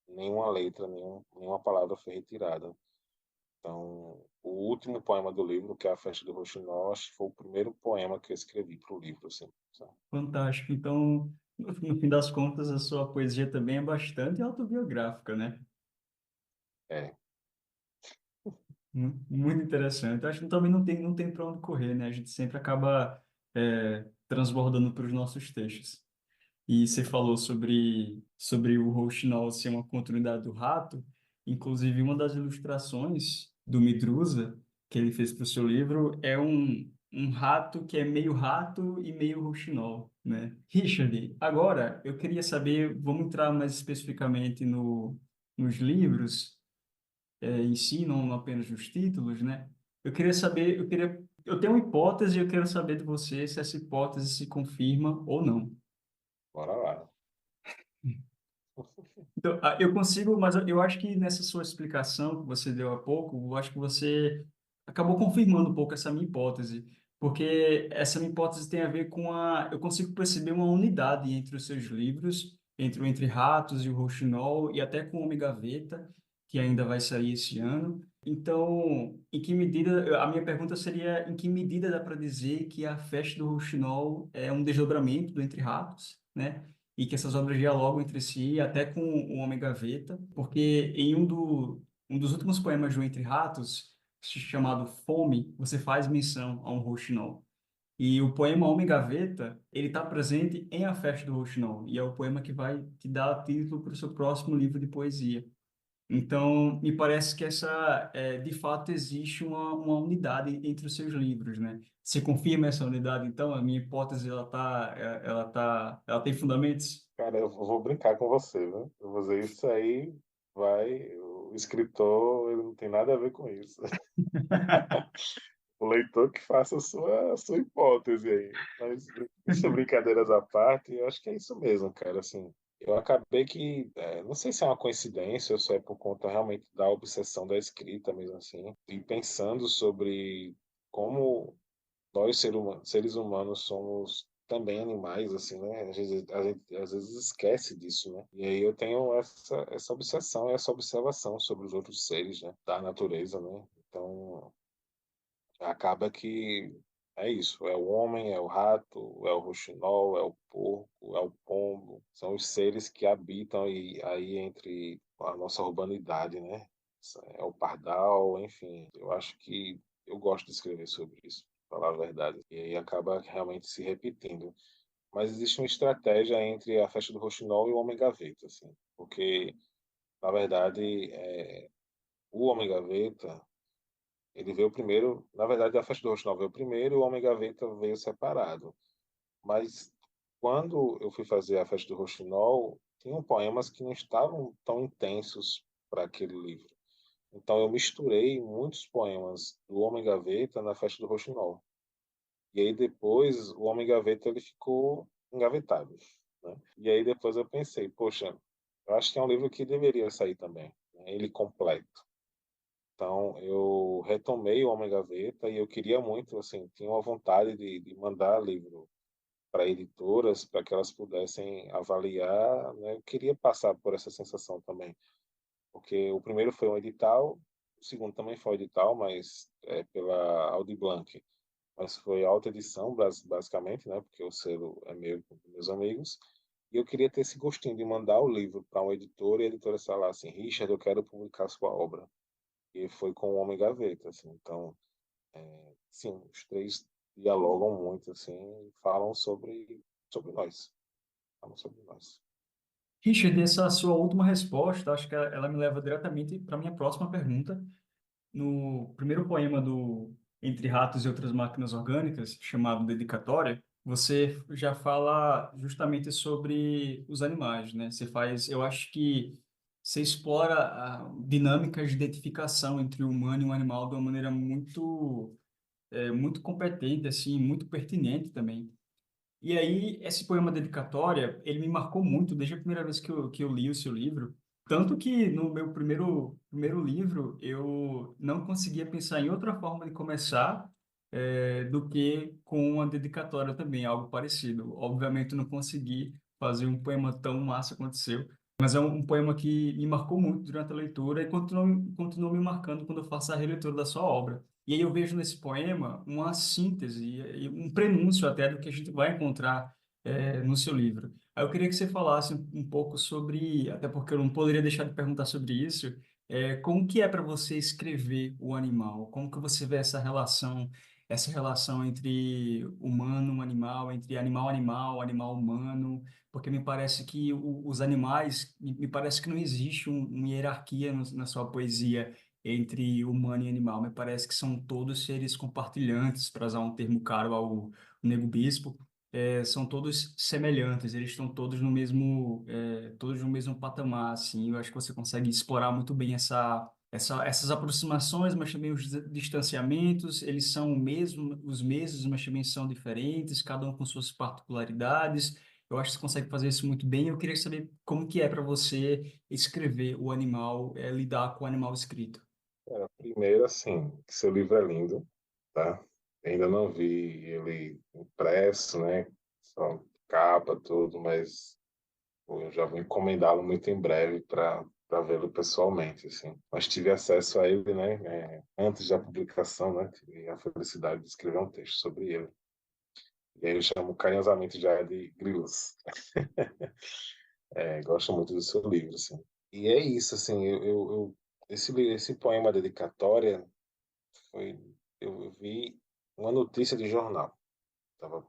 nenhuma letra, nenhuma palavra foi retirada. Então, o último poema do livro, que é A Festa do Rouxinol, acho que foi o primeiro poema que eu escrevi para o livro, assim, sabe? Fantástico. Então, no fim das contas, a sua poesia também é bastante autobiográfica, né? É, Muito interessante. Eu acho que também não tem para onde correr, né? A gente sempre acaba transbordando para os nossos textos. E você falou sobre o Rouxinol ser uma continuidade do Rato. Inclusive, uma das ilustrações do Midrusa, que ele fez para o seu livro, é um rato que é meio rato e meio Rouxinol, né? Richard, agora eu queria saber, vamos entrar mais especificamente nos livros em si, não apenas nos títulos, né? Eu tenho uma hipótese e eu quero saber de você se essa hipótese se confirma ou não. bora lá. Então, eu consigo, mas eu acho que nessa sua explicação que você deu há pouco, eu acho que você acabou confirmando um pouco essa minha hipótese, porque essa minha hipótese tem a ver com eu consigo perceber uma unidade entre os seus livros, entre o Entre Ratos e o Rouxinol, e até com o Homem Gaveta, que ainda vai sair esse ano. Então, em que medida, a minha pergunta seria, em que medida dá para dizer que a Festa do Rouxinol é um desdobramento do Entre Ratos, né? E que essas obras dialogam entre si, até com o Homem Gaveta, porque em um dos últimos poemas do Entre Ratos, chamado Fome, você faz menção a um rouxinol. E o poema Homem Gaveta, ele está presente em A Festa do Rouxinol, e é o poema que vai te dar título para o seu próximo livro de poesia. Então, me parece que de fato, existe uma unidade entre os seus livros, né? Você confirma essa unidade, então? A minha hipótese, ela tem fundamentos? Cara, eu vou brincar com você, viu? Eu vou dizer isso aí, vai. O escritor, ele não tem nada a ver com isso. O leitor que faça a sua hipótese aí. Mas, deixa brincadeiras à parte, eu acho que é isso mesmo, cara. Assim, eu acabei que, não sei se é uma coincidência ou se é por conta realmente da obsessão da escrita mesmo assim, e pensando sobre como nós, seres humanos, somos também animais, assim, né? A gente às vezes esquece disso, né? E aí eu tenho essa obsessão, essa observação sobre os outros seres, né? Da natureza, né? Então, acaba que é isso, é o homem, é o rato, é o roxinol, é o porco, é o pombo, são os seres que habitam aí entre a nossa urbanidade, né? É o pardal, enfim, eu acho que eu gosto de escrever sobre isso, pra falar a verdade, e aí acaba realmente se repetindo. Mas existe uma estratégia entre a festa do roxinol e o homem gaveta, assim, porque, na verdade, o homem gaveta ele veio primeiro, na verdade, a Festa do Roxinol veio primeiro e o Homem Gaveta veio separado. Mas quando eu fui fazer a Festa do Roxinol, tinham poemas que não estavam tão intensos para aquele livro. Então eu misturei muitos poemas do Homem Gaveta na Festa do Roxinol. E aí depois o Homem Gaveta ele ficou engavetado, né? E aí depois eu pensei, poxa, eu acho que é um livro que deveria sair também, né? Ele completo. Então, eu retomei o Homem Gaveta e eu queria muito, assim, tinha uma vontade de mandar livro para editoras, para que elas pudessem avaliar, né? Eu queria passar por essa sensação também, porque o primeiro foi um edital, o segundo também foi um edital, mas pela Audiblanc, mas foi alta edição, basicamente, né? Porque o selo é meu com meus amigos. E eu queria ter esse gostinho de mandar o livro para uma editora e a editora falar assim, Richard, eu quero publicar sua obra e foi com o Homem Gaveta, assim. Então, sim, os três dialogam muito, assim, e falam sobre nós. Falam sobre nós. Richard, essa sua última resposta, acho que ela me leva diretamente para a minha próxima pergunta. No primeiro poema do Entre Ratos e Outras Máquinas Orgânicas, chamado Dedicatória, você já fala justamente sobre os animais, né? Eu acho que você explora dinâmicas de identificação entre o humano e o animal de uma maneira muito competente, assim, muito pertinente também. E aí, esse poema dedicatória, ele me marcou muito desde a primeira vez que eu li o seu livro. Tanto que no meu primeiro livro, eu não conseguia pensar em outra forma de começar do que com uma dedicatória também, algo parecido. Obviamente, eu não consegui fazer um poema tão massa quanto o seu, Mas é um poema que me marcou muito durante a leitura e continua me marcando quando eu faço a releitura da sua obra. E aí eu vejo nesse poema uma síntese e um prenúncio até do que a gente vai encontrar no seu livro. Aí eu queria que você falasse um pouco sobre, até porque eu não poderia deixar de perguntar sobre isso, como que é para você escrever o animal? Como que você vê essa relação entre humano, animal, entre animal-animal, animal-humano? Porque me parece que os animais, me parece que não existe uma hierarquia na sua poesia entre humano e animal. Me parece que são todos seres compartilhantes, para usar um termo caro ao Nego Bispo. São todos semelhantes, eles estão todos no mesmo patamar, assim. Eu acho que você consegue explorar muito bem essas aproximações, mas também os distanciamentos, eles são os mesmos, mas também são diferentes, cada um com suas particularidades. Eu acho que você consegue fazer isso muito bem. Eu queria saber como que é para você escrever o animal, lidar com o animal escrito. Primeiro, assim, que seu livro é lindo, tá? Ainda não vi ele impresso, né? Só capa, tudo, mas pô, eu já vou encomendá-lo muito em breve para vê-lo pessoalmente, assim. Mas tive acesso a ele, né? Antes da publicação, né? Tive a felicidade de escrever um texto sobre ele. E aí eu chamo carinhosamente já de Grilos. Gosto muito do seu livro, assim. E é isso, assim, esse poema dedicatória foi, eu vi uma notícia de jornal. Estava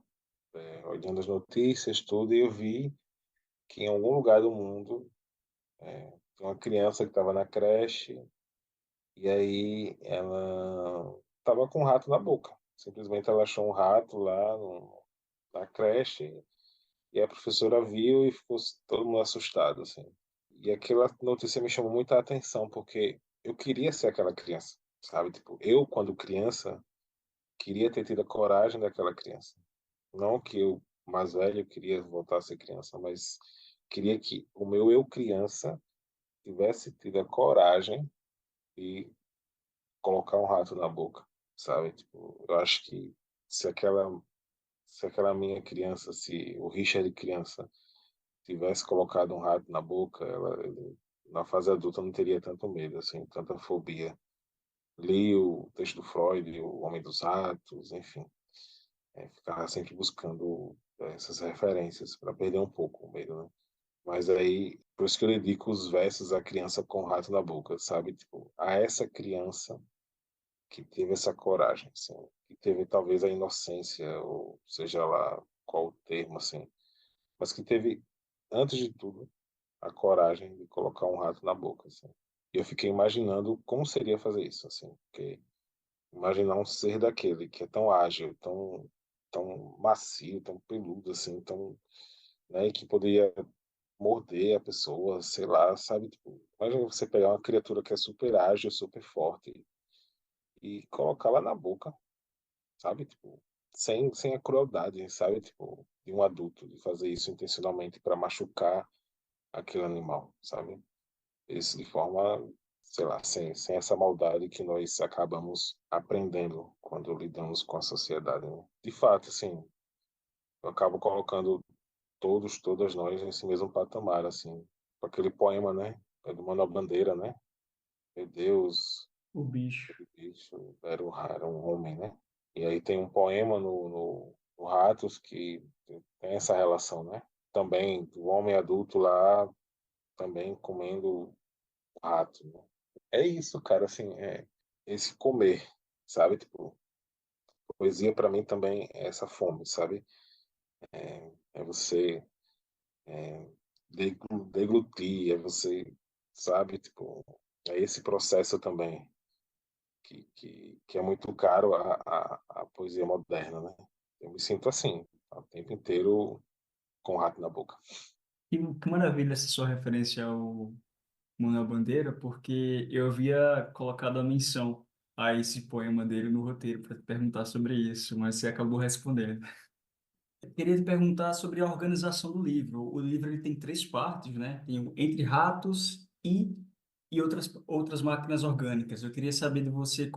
olhando as notícias, tudo, e eu vi que em algum lugar do mundo tinha uma criança que estava na creche e aí ela estava com um rato na boca. Simplesmente ela achou um rato lá na creche e a professora viu e ficou todo mundo assustado, assim. E aquela notícia me chamou muita atenção porque eu queria ser aquela criança, sabe? Tipo, eu, quando criança, queria ter tido a coragem daquela criança. Não que eu, mais velho, queria voltar a ser criança, mas queria que o meu eu criança tivesse tido a coragem de colocar um rato na boca, sabe? Tipo, eu acho que se aquela, se aquela minha criança, se o Richard criança tivesse colocado um rato na boca, ele, na fase adulta não teria tanto medo, assim, tanta fobia. Li o texto do Freud, O Homem dos Ratos, enfim. Ficava sempre buscando essas referências para perder um pouco o medo, né? Mas aí, por isso que eu dedico os versos à criança com o rato na boca, sabe? Tipo, a essa criança que teve essa coragem, assim, que teve talvez a inocência, ou seja lá qual o termo, assim, mas que teve, antes de tudo, a coragem de colocar um rato na boca, assim. E eu fiquei imaginando como seria fazer isso, assim, porque imaginar um ser daquele que é tão ágil, tão macio, tão peludo, assim, tão, né, que poderia morder a pessoa, sei lá, sabe? Tipo, imagina você pegar uma criatura que é super ágil, super forte e colocar lá na boca, sabe? Tipo, sem a crueldade, sabe? Tipo, de um adulto, de fazer isso intencionalmente para machucar aquele animal, sabe? Isso de forma, sei lá, sem essa maldade que nós acabamos aprendendo quando lidamos com a sociedade, né? De fato, assim, eu acabo colocando todas nós nesse mesmo patamar, assim, com aquele poema, né? É do Manuel Bandeira, né? Meu Deus, O bicho. aquele bicho era um homem, né? E aí tem um poema no Ratos que tem essa relação, né? Também o homem adulto lá também comendo rato, né? É isso, cara, assim, esse comer, sabe? Tipo, poesia para mim também é essa fome, sabe? É você deglutir, é você, sabe? Tipo, é esse processo também que é muito caro à poesia moderna, né? Eu me sinto assim, o tempo inteiro com o rato na boca. Que maravilha essa sua referência ao Manuel Bandeira, porque eu havia colocado a menção a esse poema dele no roteiro para te perguntar sobre isso, mas você acabou respondendo. Eu queria te perguntar sobre a organização do livro. O livro ele tem três partes, né? Tem o Entre Ratos e outras máquinas orgânicas. Eu queria saber de você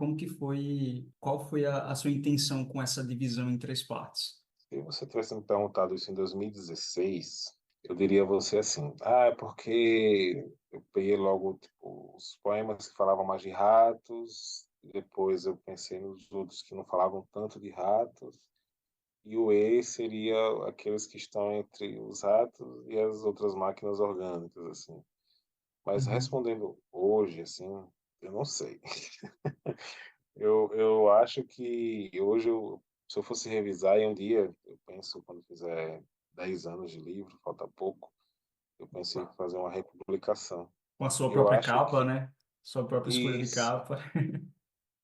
qual foi a sua intenção com essa divisão em três partes. Se você tivesse me perguntado isso em 2016, Eu diria a você assim, é porque eu peguei logo tipo, os poemas que falavam mais de ratos, depois eu pensei nos outros que não falavam tanto de ratos, e o E seria aqueles que estão entre os ratos e as outras máquinas orgânicas, assim. Mas Uhum. respondendo hoje, assim, eu não sei. Eu acho que hoje, se eu fosse revisar em um dia, eu penso, quando fizer 10 anos de livro, falta pouco, eu pensei em fazer uma republicação. Com a sua E eu própria acho capa, que né? Sua própria escolha de isso, capa.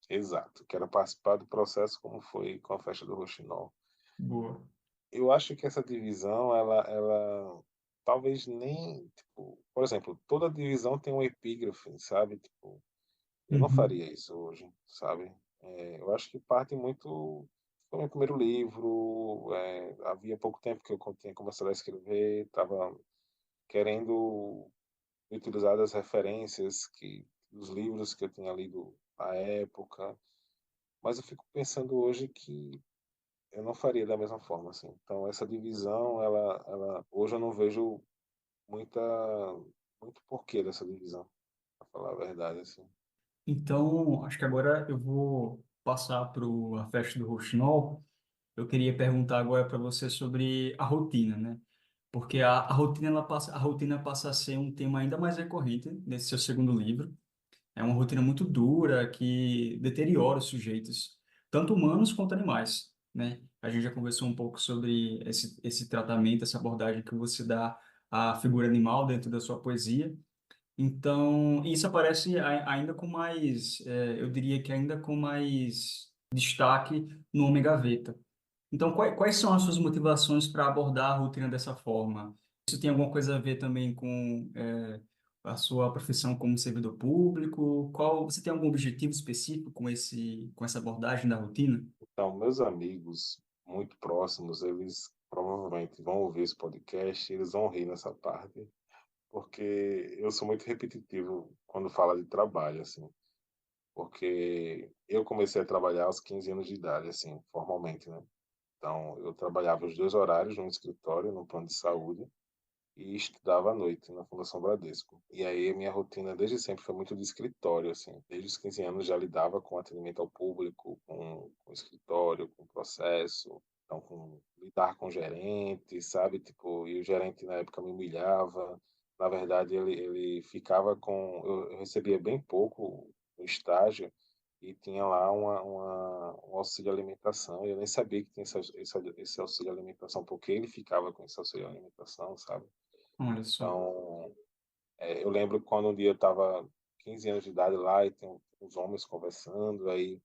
exato, quero participar do processo como foi com a festa do Roxinol. Boa. Eu acho que essa divisão, ela talvez nem, tipo, por exemplo, toda divisão tem um epígrafe, sabe? Tipo, eu não Uhum. faria isso hoje, sabe? Eu acho que parte muito. Foi meu primeiro livro, havia pouco tempo que eu tinha começado a escrever, estava querendo utilizar as referências dos livros que eu tinha lido à época, mas eu fico pensando hoje que eu não faria da mesma forma, assim. Então essa divisão, hoje eu não vejo muita, muito porquê dessa divisão, para falar a verdade, assim. Então, acho que agora eu vou passar para a festa do Rouxinol. Eu queria perguntar agora para você sobre a rotina, né? Porque a rotina, a rotina passa a ser um tema ainda mais recorrente nesse seu segundo livro. É uma rotina muito dura que deteriora os sujeitos, tanto humanos quanto animais, né? A gente já conversou um pouco sobre esse tratamento, essa abordagem que você dá à figura animal dentro da sua poesia. Então, isso aparece ainda com mais, eu diria que ainda com mais destaque no Homem Gaveta. Então, quais são as suas motivações para abordar a rotina dessa forma? Isso tem alguma coisa a ver também com a sua profissão como servidor público? Você tem algum objetivo específico com com essa abordagem da rotina? Então, meus amigos muito próximos, eles provavelmente vão ouvir esse podcast e eles vão rir nessa parte, porque eu sou muito repetitivo quando fala de trabalho, assim, porque eu comecei a trabalhar aos 15 anos de idade, assim, formalmente, né? Então, eu trabalhava os dois horários no escritório, no plano de saúde, e estudava à noite na Fundação Bradesco. E aí a minha rotina desde sempre foi muito de escritório, assim. Desde os 15 anos já lidava com atendimento ao público, com escritório, com processo, então com lidar com gerente, sabe? Tipo, e o gerente na época me humilhava. Na verdade, ele ficava com... Eu recebia bem pouco no estágio e tinha lá um auxílio alimentação. Eu nem sabia que tinha esse auxílio alimentação, porque ele ficava com esse auxílio alimentação, sabe? Olha só. Então, eu lembro quando um dia eu estava 15 anos de idade lá e tem uns homens conversando, aí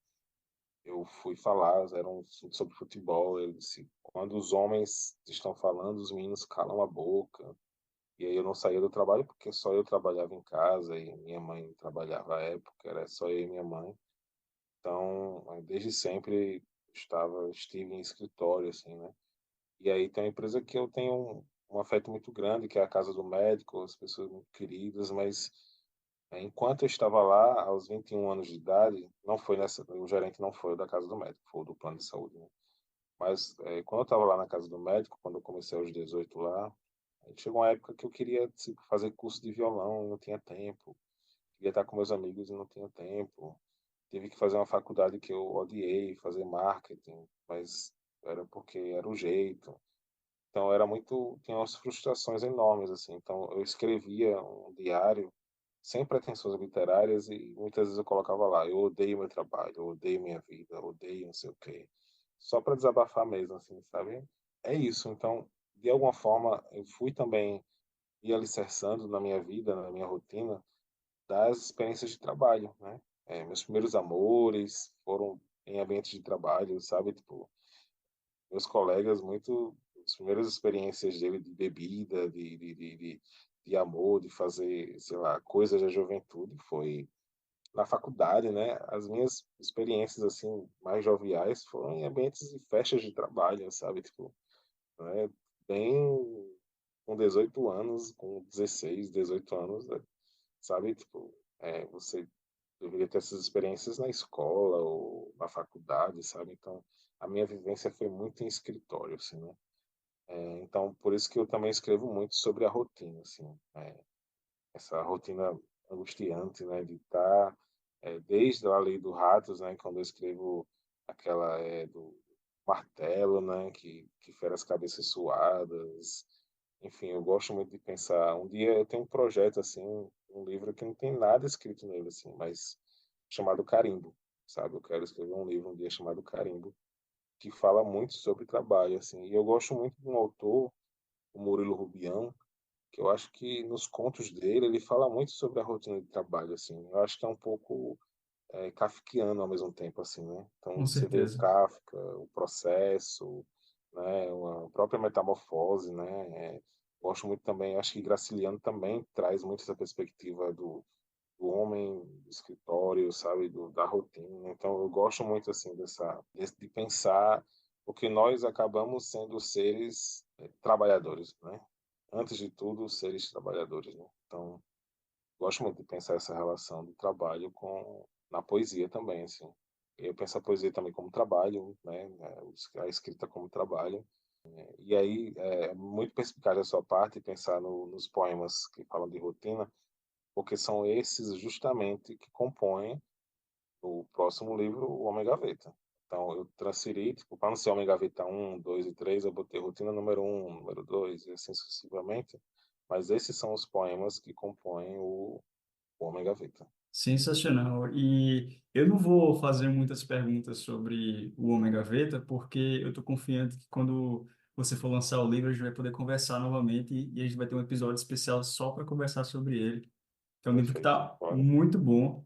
eu fui falar, era um assunto sobre futebol, ele disse, quando os homens estão falando, os meninos calam a boca. E aí eu não saía do trabalho porque só eu trabalhava em casa e minha mãe trabalhava à época, era só eu e minha mãe. Então, desde sempre estive em escritório, assim, né? E aí tem uma empresa que eu tenho um afeto muito grande, que é a Casa do Médico, as pessoas muito queridas, mas enquanto eu estava lá, aos 21 anos de idade, não foi o gerente não foi o da Casa do Médico, foi o do plano de saúde, né? Mas quando eu estava lá na Casa do Médico, quando eu comecei aos 18 lá, aí chegou uma época que eu queria tipo, fazer curso de violão, e não tinha tempo. Queria estar com meus amigos e não tinha tempo. Tive que fazer uma faculdade que eu odiei, fazer marketing, mas era porque era o jeito. Então era muito, tinha umas frustrações enormes assim. Então eu escrevia um diário sem pretensões literárias e muitas vezes eu colocava lá, eu odeio meu trabalho, eu odeio minha vida, eu odeio não sei o quê. Só para desabafar mesmo assim, sabe? É isso. Então, de alguma forma, eu fui também me alicerçando na minha vida, na minha rotina das experiências de trabalho, né? Meus primeiros amores foram em ambientes de trabalho, sabe? Tipo, meus colegas muito as primeiras experiências dele de bebida, de amor, de fazer, sei lá, coisas da juventude foi na faculdade, né? As minhas experiências assim mais joviais foram em ambientes de festas de trabalho, sabe? Tipo, né? Bem com 18 anos, com 16, 18 anos, né? Sabe? Tipo, você deveria ter essas experiências na escola ou na faculdade, sabe? Então, a minha vivência foi muito em escritório, assim, né? Então, por isso que eu também escrevo muito sobre a rotina, assim, essa rotina angustiante, né, de estar, desde a Lei do Ratos, né, quando eu escrevo aquela do martelo, né, que fere as cabeças suadas. Enfim, eu gosto muito de pensar. Um dia eu tenho um projeto, assim, um livro que não tem nada escrito nele, assim, mas chamado Carimbo, sabe? Eu quero escrever um livro um dia chamado Carimbo, que fala muito sobre trabalho, assim. E eu gosto muito de um autor, o Murilo Rubião, que eu acho que nos contos dele ele fala muito sobre a rotina de trabalho, assim. Eu acho que é um pouco kafkiano ao mesmo tempo, assim, né? Com Então você vê o certeza. Kafka, o processo, né? A própria metamorfose, né? Gosto muito também, acho que Graciliano também traz muito essa perspectiva do homem do escritório, sabe, da rotina. Então eu gosto muito assim de pensar, porque nós acabamos sendo seres trabalhadores, né? Antes de tudo, seres trabalhadores, né? Então gosto muito de pensar essa relação do trabalho com na poesia também, assim. Eu penso a poesia também como trabalho, né? A escrita como trabalho. E aí é muito perspicaz da sua parte pensar nos poemas que falam de rotina, porque são esses justamente que compõem o próximo livro, o Homem Gaveta. Então eu transferi, tipo, para não ser Homem Gaveta um, 2 e 3, eu botei rotina número um, número 2 e assim sucessivamente. Mas esses são os poemas que compõem o Homem Gaveta. Sensacional. E eu não vou fazer muitas perguntas sobre o Homem Gaveta, porque eu estou confiante que quando você for lançar o livro, a gente vai poder conversar novamente e a gente vai ter um episódio especial só para conversar sobre ele. É um livro que Perfeito. está Olha, muito bom.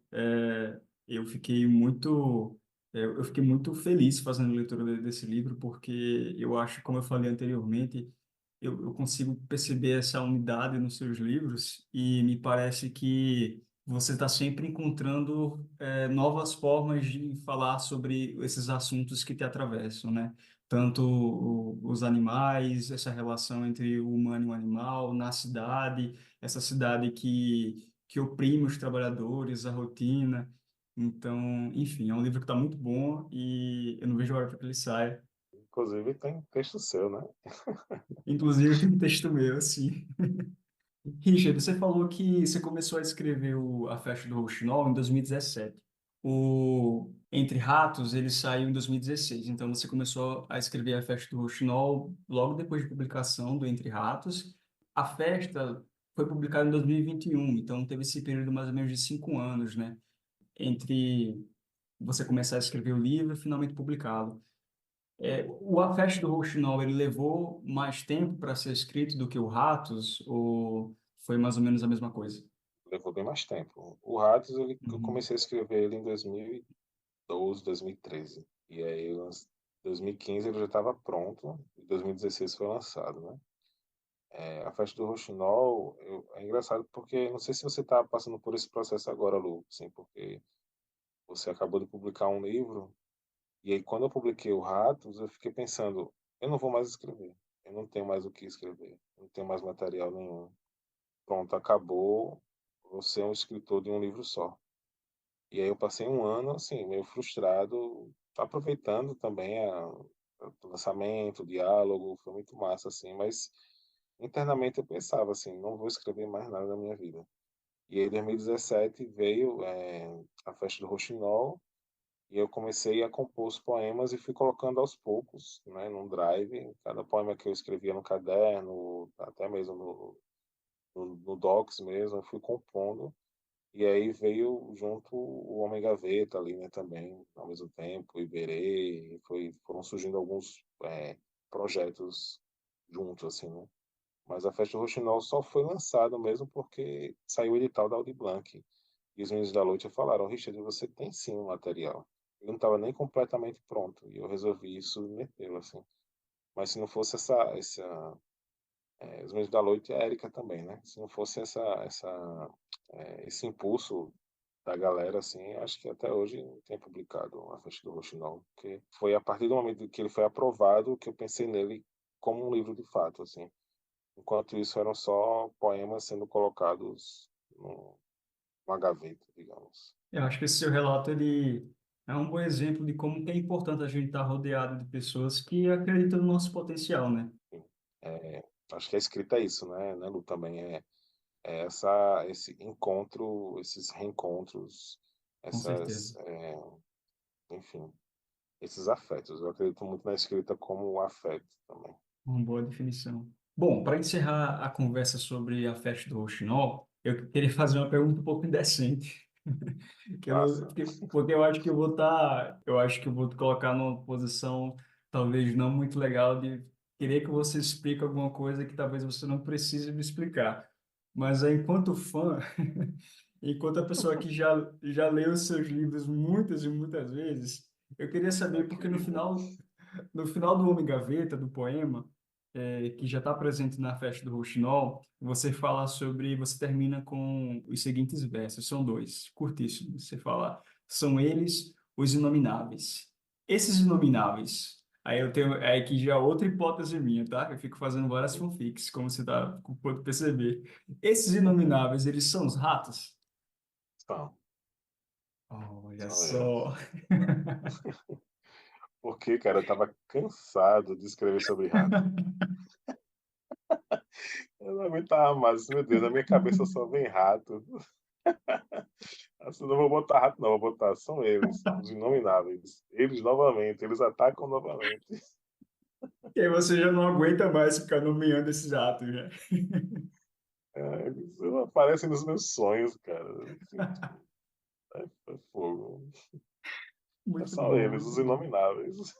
Eu fiquei muito, eu fiquei muito feliz fazendo a leitura desse livro, porque eu acho, como eu falei anteriormente, eu consigo perceber essa unidade nos seus livros e me parece que você está sempre encontrando novas formas de falar sobre esses assuntos que te atravessam, né? Tanto os animais, essa relação entre o humano e o animal, na cidade, essa cidade que oprime os trabalhadores, a rotina. Então, enfim, é um livro que está muito bom e eu não vejo a hora para que ele saia. inclusive tem texto seu, né? Inclusive, tem um texto meu, assim. Richard, você falou que você começou a escrever A Festa do Rouxinol em 2017. O Entre Ratos, ele saiu em 2016. Então, você começou a escrever A Festa do Rouxinol logo depois de publicação do Entre Ratos. A Festa foi publicada em 2021, então teve esse período mais ou menos de 5 anos, né? Entre você começar a escrever o livro e finalmente publicá-lo. O A Festa do Rouxinol, ele levou mais tempo para ser escrito do que o Ratos, ou foi mais ou menos a mesma coisa? Levou bem mais tempo. O Ratos, eu Uhum. comecei a escrever ele em 2012, 2013. E aí, em 2015 ele já estava pronto, em 2016 foi lançado, né? A Festa do Rouxinol, é engraçado porque, não sei se você está passando por esse processo agora, Lu, assim, porque você acabou de publicar um livro, e aí quando eu publiquei o Ratos, eu fiquei pensando, eu não vou mais escrever, eu não tenho mais o que escrever, eu não tenho mais material nenhum. Pronto, acabou, você é um escritor de um livro só. E aí eu passei um ano, assim, meio frustrado, aproveitando também o lançamento, o diálogo, foi muito massa, assim, mas internamente eu pensava, assim, não vou escrever mais nada na minha vida. E aí, em 2017, veio a Festa do Roxinol, e eu comecei a compor os poemas e fui colocando aos poucos, né, num drive, cada poema que eu escrevia no caderno, até mesmo no Docs mesmo, eu fui compondo. E aí veio junto o Homem Gaveta ali, né, também, ao mesmo tempo, o Iberê, foram surgindo alguns projetos juntos, assim, né? Mas a Festa do Roxinol só foi lançada mesmo porque saiu o edital da Audi Blanc. E os meninos da Noite falaram, Richard, você tem sim um material. Ele não estava nem completamente pronto. E eu resolvi submetê-lo, assim. Mas se não fosse os meninos da Noite e a Érica também, né? Se não fosse esse impulso da galera, assim, acho que até hoje não tem publicado a Festa do Roxinol, porque foi a partir do momento que ele foi aprovado que eu pensei nele como um livro de fato, assim. Enquanto isso eram só poemas sendo colocados numa gaveta, digamos. Eu acho que esse seu relato ele é um bom exemplo de como que é importante a gente estar rodeado de pessoas que acreditam no nosso potencial, né? Acho que a escrita é isso, né, Lu? Também esse encontro, esses reencontros, Com certeza. essas, enfim, esses afetos. Eu acredito muito na escrita como afeto também. Uma boa definição. Bom, para encerrar a conversa sobre a festa do Rouxinol, eu queria fazer uma pergunta um pouco indecente. Que eu não, Passa. porque eu acho que eu acho que eu vou te colocar numa posição talvez não muito legal de querer que você explique alguma coisa que talvez você não precise me explicar. Mas enquanto fã, enquanto a pessoa que já leu os seus livros muitas e muitas vezes, eu queria Ai, saber que porque lindo. no final do Homem Gaveta, do poema, que já está presente na festa do Rouxinol, você fala sobre, você termina com os seguintes versos, são dois, curtíssimos. Você fala, são eles os inomináveis. Esses inomináveis, aí eu tenho, é aqui já outra hipótese minha, tá? Eu fico fazendo várias fanfics, como você pode perceber. Esses inomináveis, eles são os ratos? São, Olha são eles. só. Porque, cara, eu tava cansado de escrever sobre rato. Eu não aguentava mais. Meu Deus, na minha cabeça só vem rato. Assim, não vou botar rato, não, vou botar. São eles, os inomináveis. Eles novamente, eles atacam novamente. E aí você já não aguenta mais ficar nomeando esses ratos, né? Eles aparecem nos meus sonhos, cara. Assim, tipo, é fogo. É Muito só bom, eles, muito os bom. inomináveis.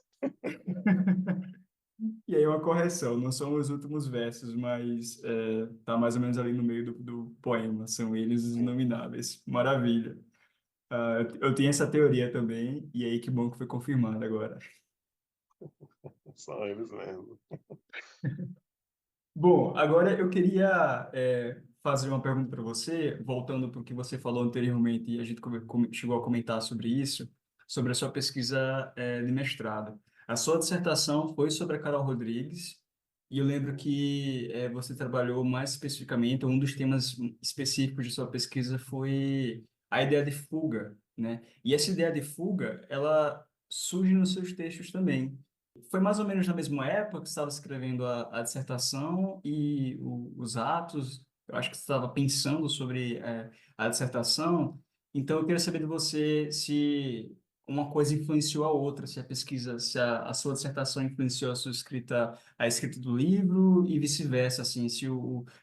E aí uma correção, não são os últimos versos, mas tá mais ou menos ali no meio do poema, são eles os Sim, inomináveis. Maravilha. Ah, eu tinha essa teoria também, e aí que bom que foi confirmado agora. são eles mesmo. Bom, agora eu queria fazer uma pergunta para você, voltando para o que você falou anteriormente, e a gente chegou a comentar sobre isso, sobre a sua pesquisa de mestrado. A sua dissertação foi sobre a Carol Rodrigues, e eu lembro que você trabalhou mais especificamente, um dos temas específicos de sua pesquisa foi a ideia de fuga, né? E essa ideia de fuga, ela surge nos seus textos também. Foi mais ou menos na mesma época que você estava escrevendo a dissertação e os atos. Eu acho que você estava pensando sobre a dissertação. Então, eu queria saber de você se uma coisa influenciou a outra, se a pesquisa, se a sua dissertação influenciou a escrita do livro e vice-versa, assim, se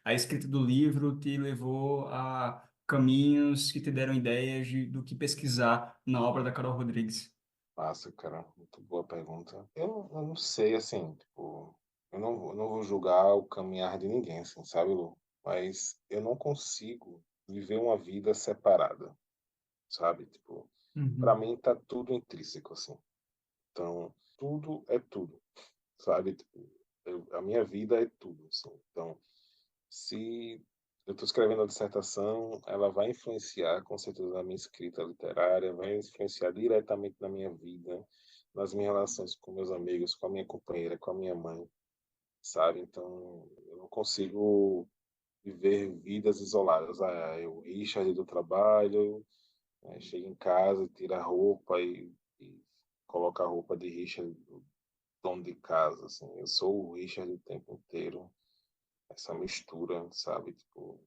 a escrita do livro te levou a caminhos que te deram ideias do que pesquisar na obra da Carol Rodrigues. Massa, cara. Muito boa pergunta. Eu não sei, assim, tipo, eu não vou julgar o caminhar de ninguém, assim, sabe, Lu? Mas eu não consigo viver uma vida separada, sabe? Tipo, para Uhum. mim tá tudo intrínseco, assim. Então, tudo é tudo, sabe? Tipo, a minha vida é tudo, assim. Então, se eu estou escrevendo a dissertação, ela vai influenciar, com certeza, na minha escrita literária, vai influenciar diretamente na minha vida, nas minhas relações com meus amigos, com a minha companheira, com a minha mãe, sabe? Então, eu não consigo viver vidas isoladas. Ah, eu, Richard do trabalho, chego em casa, tiro a roupa e coloco a roupa de Richard, do dono de casa, assim. Eu sou o Richard o tempo inteiro, essa mistura, sabe? Tipo,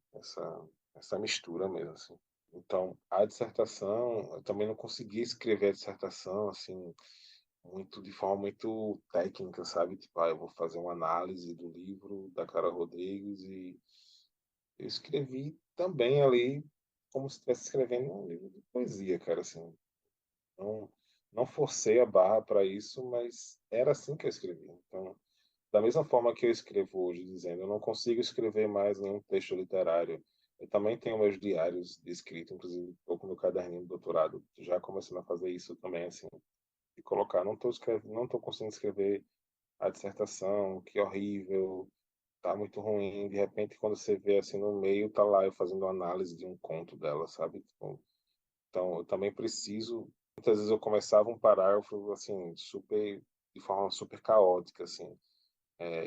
essa mistura mesmo, assim. Então, a dissertação, eu também não consegui escrever a dissertação, assim, muito de forma muito técnica, sabe? Tipo, eu vou fazer uma análise do livro da Carol Rodrigues e eu escrevi também ali como se estivesse escrevendo um livro de poesia, cara, assim. Não, não forcei a barra para isso, mas era assim que eu escrevi. Então, da mesma forma que eu escrevo hoje, dizendo, eu não consigo escrever mais nenhum texto literário. Eu também tenho meus diários de escrita, inclusive estou com meu caderninho do doutorado, já começando a fazer isso também, assim, e colocar, não estou conseguindo escrever a dissertação, que horrível, tá muito ruim. De repente, quando você vê assim no meio, tá lá eu fazendo análise de um conto dela, sabe? Tipo, então, eu também preciso. Muitas vezes eu começava um parágrafo assim, super de forma super caótica, assim.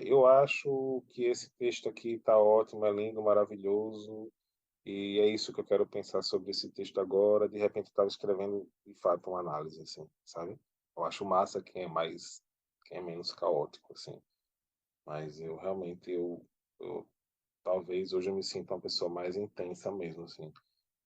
Eu acho que esse texto aqui está ótimo, é lindo, maravilhoso, e é isso que eu quero pensar sobre esse texto agora. De repente, eu estava escrevendo, de fato, uma análise, assim, sabe? Eu acho massa quem é menos caótico, assim. Mas eu realmente, eu talvez hoje eu me sinta uma pessoa mais intensa mesmo, assim,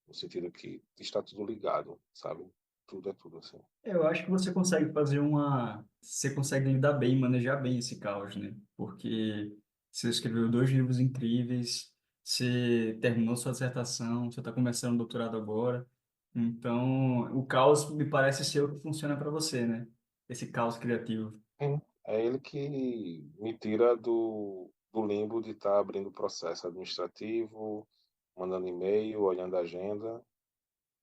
no sentido que está tudo ligado, sabe? Tudo é tudo, assim. Eu acho que você consegue fazer uma. Você consegue lidar bem, manejar bem esse caos, né? Porque você escreveu dois livros incríveis, você terminou sua dissertação, você está começando o doutorado agora. Então, o caos me parece ser o que funciona para você, né? Esse caos criativo. É ele que me tira do limbo de estar abrindo processo administrativo, mandando e-mail, olhando a agenda,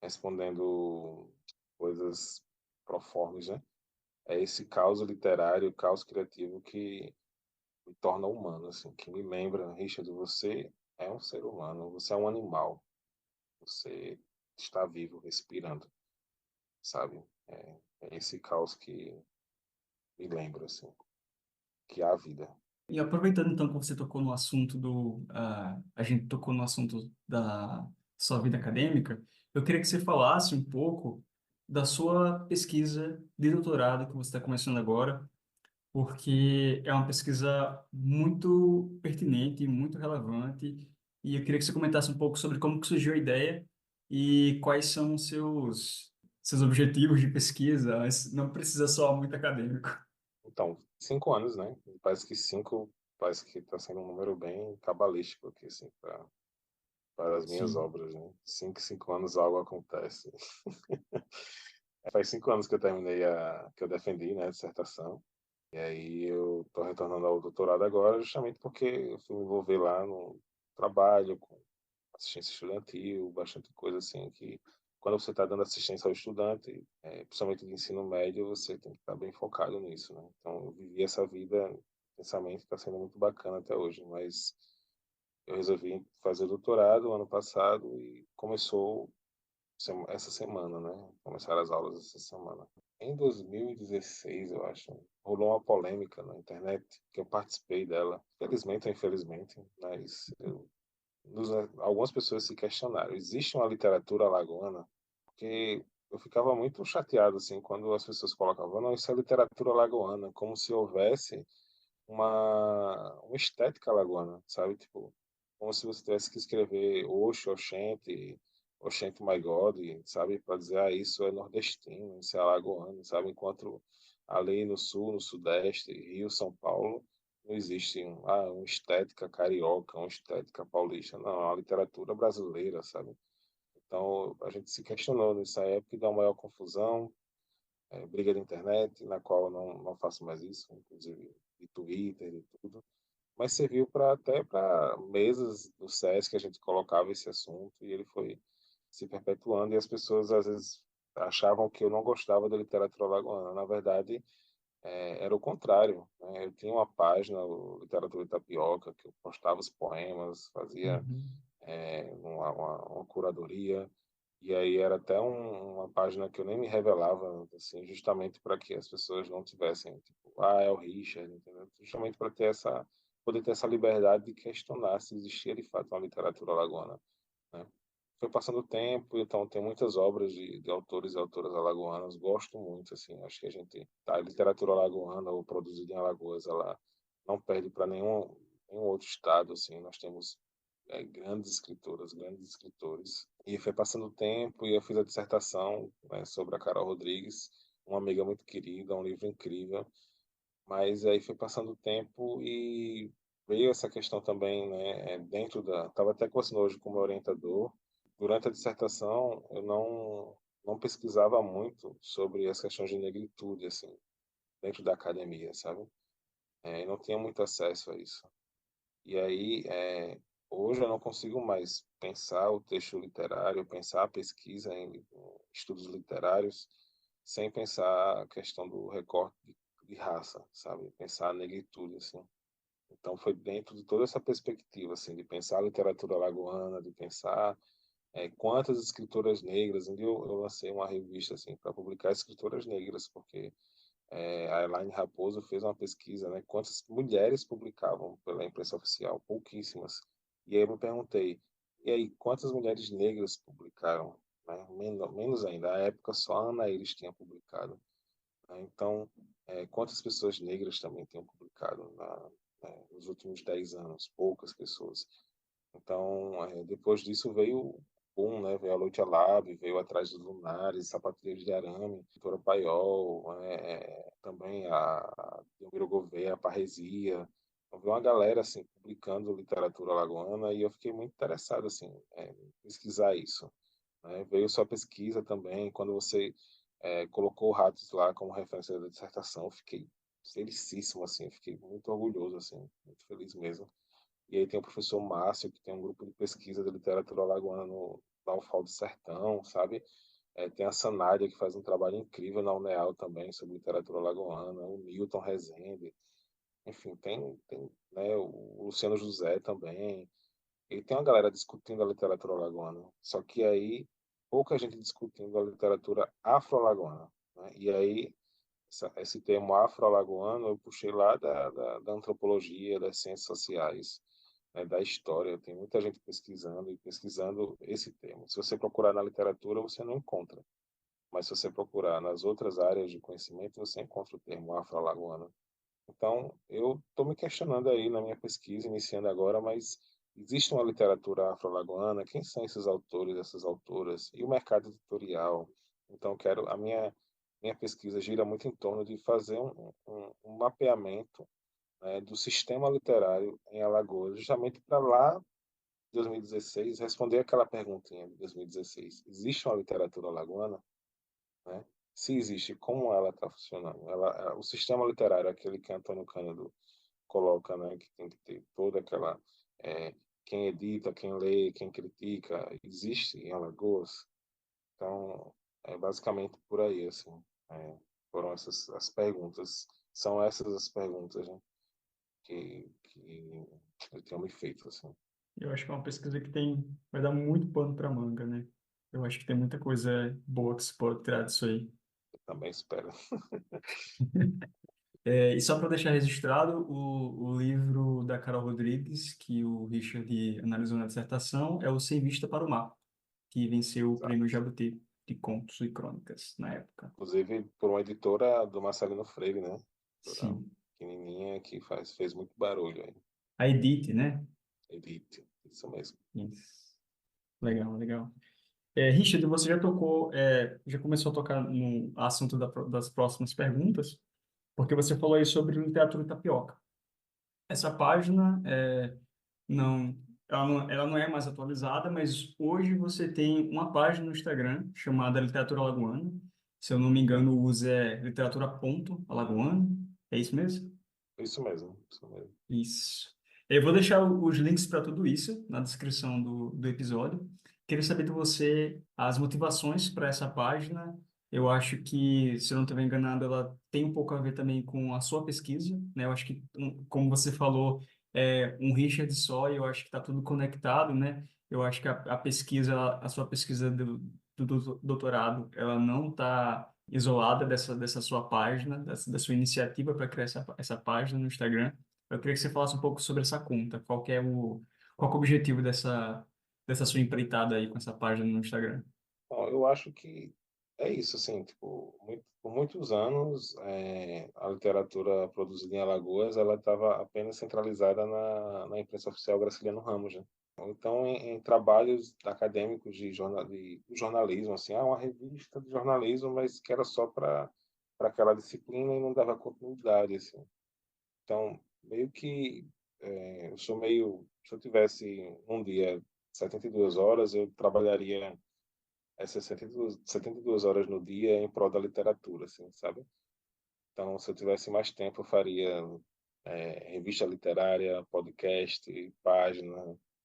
respondendo coisas proformes, né? É esse caos literário, caos criativo que me torna humano, assim, que me lembra, Richard, você é um ser humano, você é um animal, você está vivo, respirando, sabe? É esse caos que me lembra, assim, que é a vida. E aproveitando então que você tocou no assunto a gente tocou no assunto da sua vida acadêmica, eu queria que você falasse um pouco da sua pesquisa de doutorado que você está começando agora, porque é uma pesquisa muito pertinente, muito relevante, e eu queria que você comentasse um pouco sobre como que surgiu a ideia e quais são os seus objetivos de pesquisa, mas não precisa só muito acadêmico. Então, 5 anos, né? Parece que cinco, parece que está sendo um número bem cabalístico aqui, assim, para as minhas Sim. obras, né? 5 anos algo acontece. Faz 5 anos que eu terminei que eu defendi, né, a dissertação. E aí eu estou retornando ao doutorado agora, justamente porque eu fui me envolver lá no trabalho, com assistência estudantil, bastante coisa assim, que quando você está dando assistência ao estudante, principalmente de ensino médio, você tem que estar bem focado nisso, né? Então eu vivi essa vida intensamente, está sendo muito bacana até hoje, mas eu resolvi fazer o doutorado ano passado e começou essa semana, né? Começaram as aulas essa semana. Em 2016, eu acho, rolou uma polêmica na internet que eu participei dela, felizmente ou infelizmente, mas algumas pessoas se questionaram. Existe uma literatura alagoana? Porque eu ficava muito chateado assim quando as pessoas colocavam, não, isso é literatura alagoana, como se houvesse uma estética alagoana, sabe? Tipo, como se você tivesse que escrever Oxo, Oxente, Oxente My God, sabe? Para dizer, ah, isso é nordestino, isso é alagoano, sabe? Enquanto ali no sul, no sudeste, Rio, São Paulo, não existe uma estética carioca, uma estética paulista. Não, é uma literatura brasileira, sabe? Então, a gente se questionou nessa época e deu uma maior confusão, briga de internet, na qual eu não faço mais isso, inclusive de Twitter e tudo, mas serviu para até para mesas do SESC que a gente colocava esse assunto e ele foi se perpetuando e as pessoas às vezes achavam que eu não gostava da literatura alagoana. Na verdade, era o contrário, né? Eu tinha uma página, o Literatura de Tapioca, que eu postava os poemas, fazia Uhum. uma curadoria, e aí era até uma página que eu nem me revelava, assim, justamente para que as pessoas não tivessem, tipo, ah, é o Richard, entendeu? Justamente para ter poder ter essa liberdade de questionar se existia de fato uma literatura alagoana, né? Foi passando o tempo, então tem muitas obras de autores e autoras alagoanas, gosto muito, assim, acho que a literatura alagoana ou produzida em Alagoas, ela não perde para nenhum outro estado, assim, nós temos grandes escritoras, grandes escritores. E foi passando o tempo e eu fiz a dissertação, né, sobre a Carol Rodrigues, uma amiga muito querida, um livro incrível. Mas aí foi passando o tempo e veio essa questão também, né, dentro da... Estava até conversando hoje com o meu orientador. Durante a dissertação, eu não pesquisava muito sobre as questões de negritude, assim, dentro da academia, sabe? Eu não tinha muito acesso a isso. E aí, hoje eu não consigo mais pensar o texto literário, pensar a pesquisa em estudos literários, sem pensar a questão do recorte de raça, sabe? Pensar a negritude, assim. Então, foi dentro de toda essa perspectiva, assim, de pensar a literatura alagoana, de pensar quantas escritoras negras. Um dia eu lancei uma revista, assim, para publicar escritoras negras, porque a Elaine Raposo fez uma pesquisa, né? Quantas mulheres publicavam pela imprensa oficial? Pouquíssimas. E aí eu me perguntei, e aí, quantas mulheres negras publicaram? Né? Menos ainda. Na época, só a Ana Iris tinha publicado. Né? Então, quantas pessoas negras também tinham publicado né, nos últimos 10 anos, poucas pessoas. Então, depois disso veio o boom, né? Veio a Noite Lab, veio Atrás dos Lunares, Sapatilhas de Arame, Doutora Paiol, também a Delmiro Gouveia, a Parresia. Então, veio uma galera assim, publicando literatura alagoana e eu fiquei muito interessado assim, em pesquisar isso, né? Veio sua pesquisa também, quando você colocou o Ratos lá como referência da dissertação, eu fiquei felicíssimo, assim, fiquei muito orgulhoso, assim, muito feliz mesmo. E aí tem o professor Márcio, que tem um grupo de pesquisa de literatura alagoana na UFAL do Sertão, sabe? Tem a Sanádia, que faz um trabalho incrível na UNEAL também, sobre literatura alagoana, o Milton Rezende, enfim, tem né, o Luciano José também, e tem uma galera discutindo a literatura alagoana. Só que aí, pouca gente discutindo a literatura afro-alagoana, né? E aí, esse termo afro-alagoano eu puxei lá da antropologia, das ciências sociais, né, da história. Tem muita gente pesquisando e pesquisando esse termo. Se você procurar na literatura, você não encontra. Mas se você procurar nas outras áreas de conhecimento, você encontra o termo afro-alagoano. Então, eu estou me questionando aí na minha pesquisa, iniciando agora, mas existe uma literatura afro-alagoana? Quem são esses autores, essas autoras? E o mercado editorial? Então, a minha pesquisa gira muito em torno de fazer um mapeamento, né, do sistema literário em Alagoas, justamente para lá, em 2016, responder aquela perguntinha de 2016. Existe uma literatura alagoana? Né? Se existe, como ela está funcionando? O sistema literário, aquele que Antônio Cândido coloca, né, que tem que ter toda aquela é, quem edita, quem lê, quem critica, existe em Alagoas. Então, é basicamente por aí, assim. Foram essas as perguntas. São essas as perguntas, né, que eu tenho me feito, assim. Eu acho que é uma pesquisa que vai dar muito pano para manga, né? Eu acho que tem muita coisa boa que se pode tirar disso aí. Eu também espero. E só para deixar registrado, o livro da Carol Rodrigues, que o Richard analisou na dissertação, é o Sem Vista para o Mar, que venceu o Prêmio Jabuti de Contos e Crônicas na época. Inclusive por uma editora do Marcelino Freire, né? Editora Sim. pequenininha que fez muito barulho aí. A Edith, né? Edite, isso mesmo. Isso. Legal, legal. Richard, você já começou a tocar no assunto das próximas perguntas, porque você falou aí sobre literatura tapioca. Essa página não, ela não é mais atualizada, mas hoje você tem uma página no Instagram chamada Literatura Alagoana. Se eu não me engano, o uso é literatura.alagoana. É isso mesmo? Isso mesmo, isso mesmo. Isso. Eu vou deixar os links para tudo isso na descrição do episódio. Queria saber de você as motivações para essa página. Eu acho que, se eu não estiver enganado, ela tem um pouco a ver também com a sua pesquisa, né? Eu acho que, como você falou, é um Richard só, e eu acho que está tudo conectado, né? Eu acho que a pesquisa, a sua pesquisa do doutorado, ela não está isolada dessa sua página, da sua iniciativa para criar essa página no Instagram. Eu queria que você falasse um pouco sobre essa conta. Qual que é o objetivo dessa sua empreitada aí com essa página no Instagram? Bom, eu acho que é isso, assim, tipo, por muitos anos a literatura produzida em Alagoas, ela estava apenas centralizada na imprensa oficial Graciliano Ramos, né? Então, em trabalhos acadêmicos de jornalismo, assim, uma revista de jornalismo, mas que era só para aquela disciplina e não dava continuidade, assim. Então, meio que eu sou meio. Se eu tivesse um dia 72 horas, eu trabalharia essas 72 horas no dia em prol da literatura, assim, sabe? Então, se eu tivesse mais tempo, eu faria revista literária, podcast, página.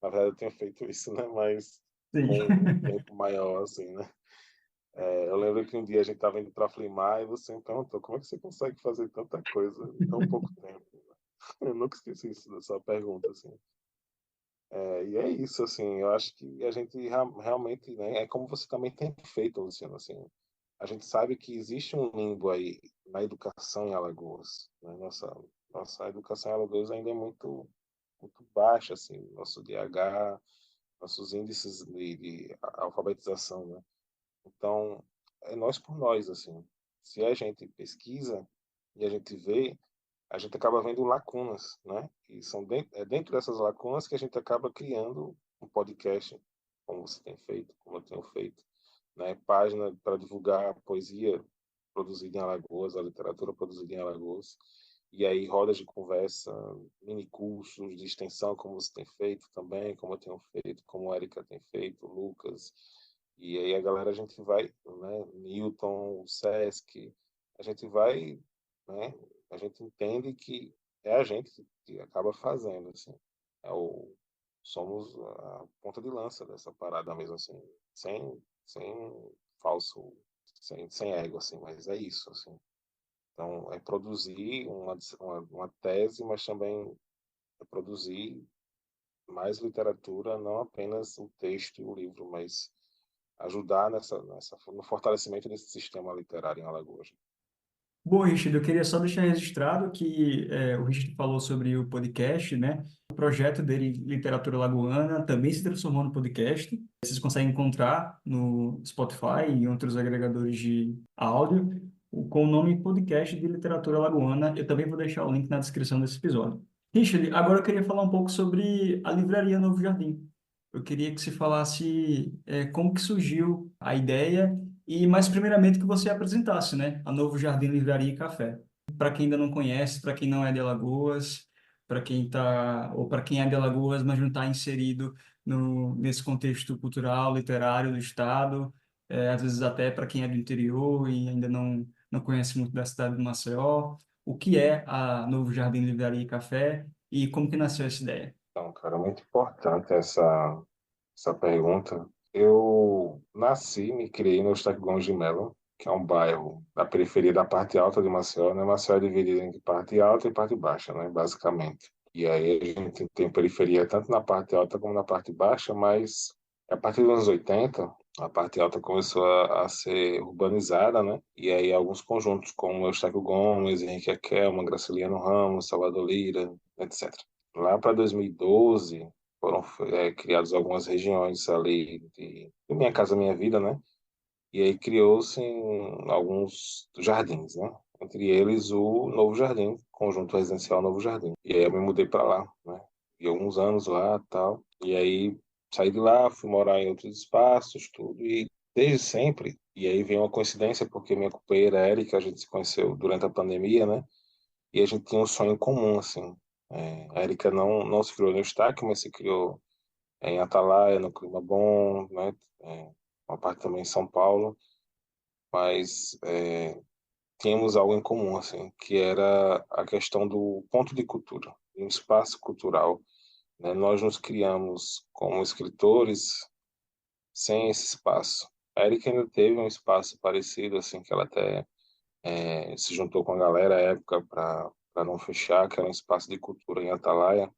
Na verdade, eu tenho feito isso, né? Mas Sim. com um tempo maior, assim, né? Eu lembro que um dia a gente estava indo para Flimar e você me perguntou como é que você consegue fazer tanta coisa em tão pouco tempo. Eu nunca esqueci isso dessa pergunta, assim. E é isso, assim, eu acho que a gente realmente, né, é como você também tem feito, Luciano, assim, a gente sabe que existe um limbo aí na educação em Alagoas, né? Nossa educação em Alagoas ainda é muito baixa, assim, nosso DH, nossos índices de alfabetização, né? Então, é nós por nós, assim. Se a gente pesquisa e a gente vê, a gente acaba vendo lacunas, né? E é dentro dessas lacunas que a gente acaba criando um podcast, como você tem feito, como eu tenho feito, né? Página para divulgar a poesia produzida em Alagoas, a literatura produzida em Alagoas, e aí rodas de conversa, mini cursos de extensão, como você tem feito também, como eu tenho feito, como a Erika tem feito, o Lucas, e aí a galera, a gente vai, né? Newton, o Sesc, a gente vai, né? A gente entende que é a gente que acaba fazendo, assim, é o, somos a ponta de lança dessa parada mesmo, assim, sem falso, sem ego, assim, mas é isso, assim. Então, é produzir uma tese, mas também é produzir mais literatura, não apenas o texto e o livro, mas ajudar no fortalecimento desse sistema literário em Alagoas. Bom, Richard, eu queria só deixar registrado que o Richard falou sobre o podcast, né? O projeto dele, Literatura Lagoana, também se transformou no podcast. Vocês conseguem encontrar no Spotify e em outros agregadores de áudio com o nome Podcast de Literatura Lagoana. Eu também vou deixar o link na descrição desse episódio. Richard, agora eu queria falar um pouco sobre a Livraria Novo Jardim. Eu queria que você falasse como que surgiu a ideia e, mais primeiramente, que você apresentasse, né, a Novo Jardim Livraria e Café. Para quem ainda não conhece, para quem não é de Alagoas, para quem tá, ou para quem é de Alagoas, mas não está inserido nesse contexto cultural, literário do estado, às vezes até para quem é do interior e ainda não conhece muito da cidade de Maceió, o que é a Novo Jardim Livraria e Café e como que nasceu essa ideia? Então, cara, muito importante essa pergunta. Eu nasci, me criei no Eustáquio Gomes de Melo, que é um bairro da periferia da parte alta de Maceió, né? Maceió é dividido entre parte alta e parte baixa, né? Basicamente. E aí a gente tem periferia tanto na parte alta como na parte baixa, mas a partir dos anos 80, a parte alta começou a ser urbanizada, né? E aí alguns conjuntos como Eustáquio Gomes, Henrique Akelman, Graciliano Ramos, Salvador Lira, etc. Lá para 2012, foram criadas algumas regiões ali de Minha Casa Minha Vida, né? E aí criou-se alguns jardins, né? Entre eles o Novo Jardim, Conjunto Residencial Novo Jardim. E aí eu me mudei para lá, né? E alguns anos lá, tal. E aí saí de lá, fui morar em outros espaços, tudo. E desde sempre, e aí veio uma coincidência, porque minha companheira Érica, a gente se conheceu durante a pandemia, né? E a gente tinha um sonho comum, assim. A Erika não se criou no Eustáquio, mas se criou em Atalaia, no Clima Bom, né? Uma parte também em São Paulo, mas tínhamos algo em comum, assim, que era a questão do ponto de cultura, um espaço cultural, né? Nós nos criamos como escritores sem esse espaço. A Erika ainda teve um espaço parecido, assim, que ela até se juntou com a galera à época para não fechar, que era um espaço de cultura em Atalaia,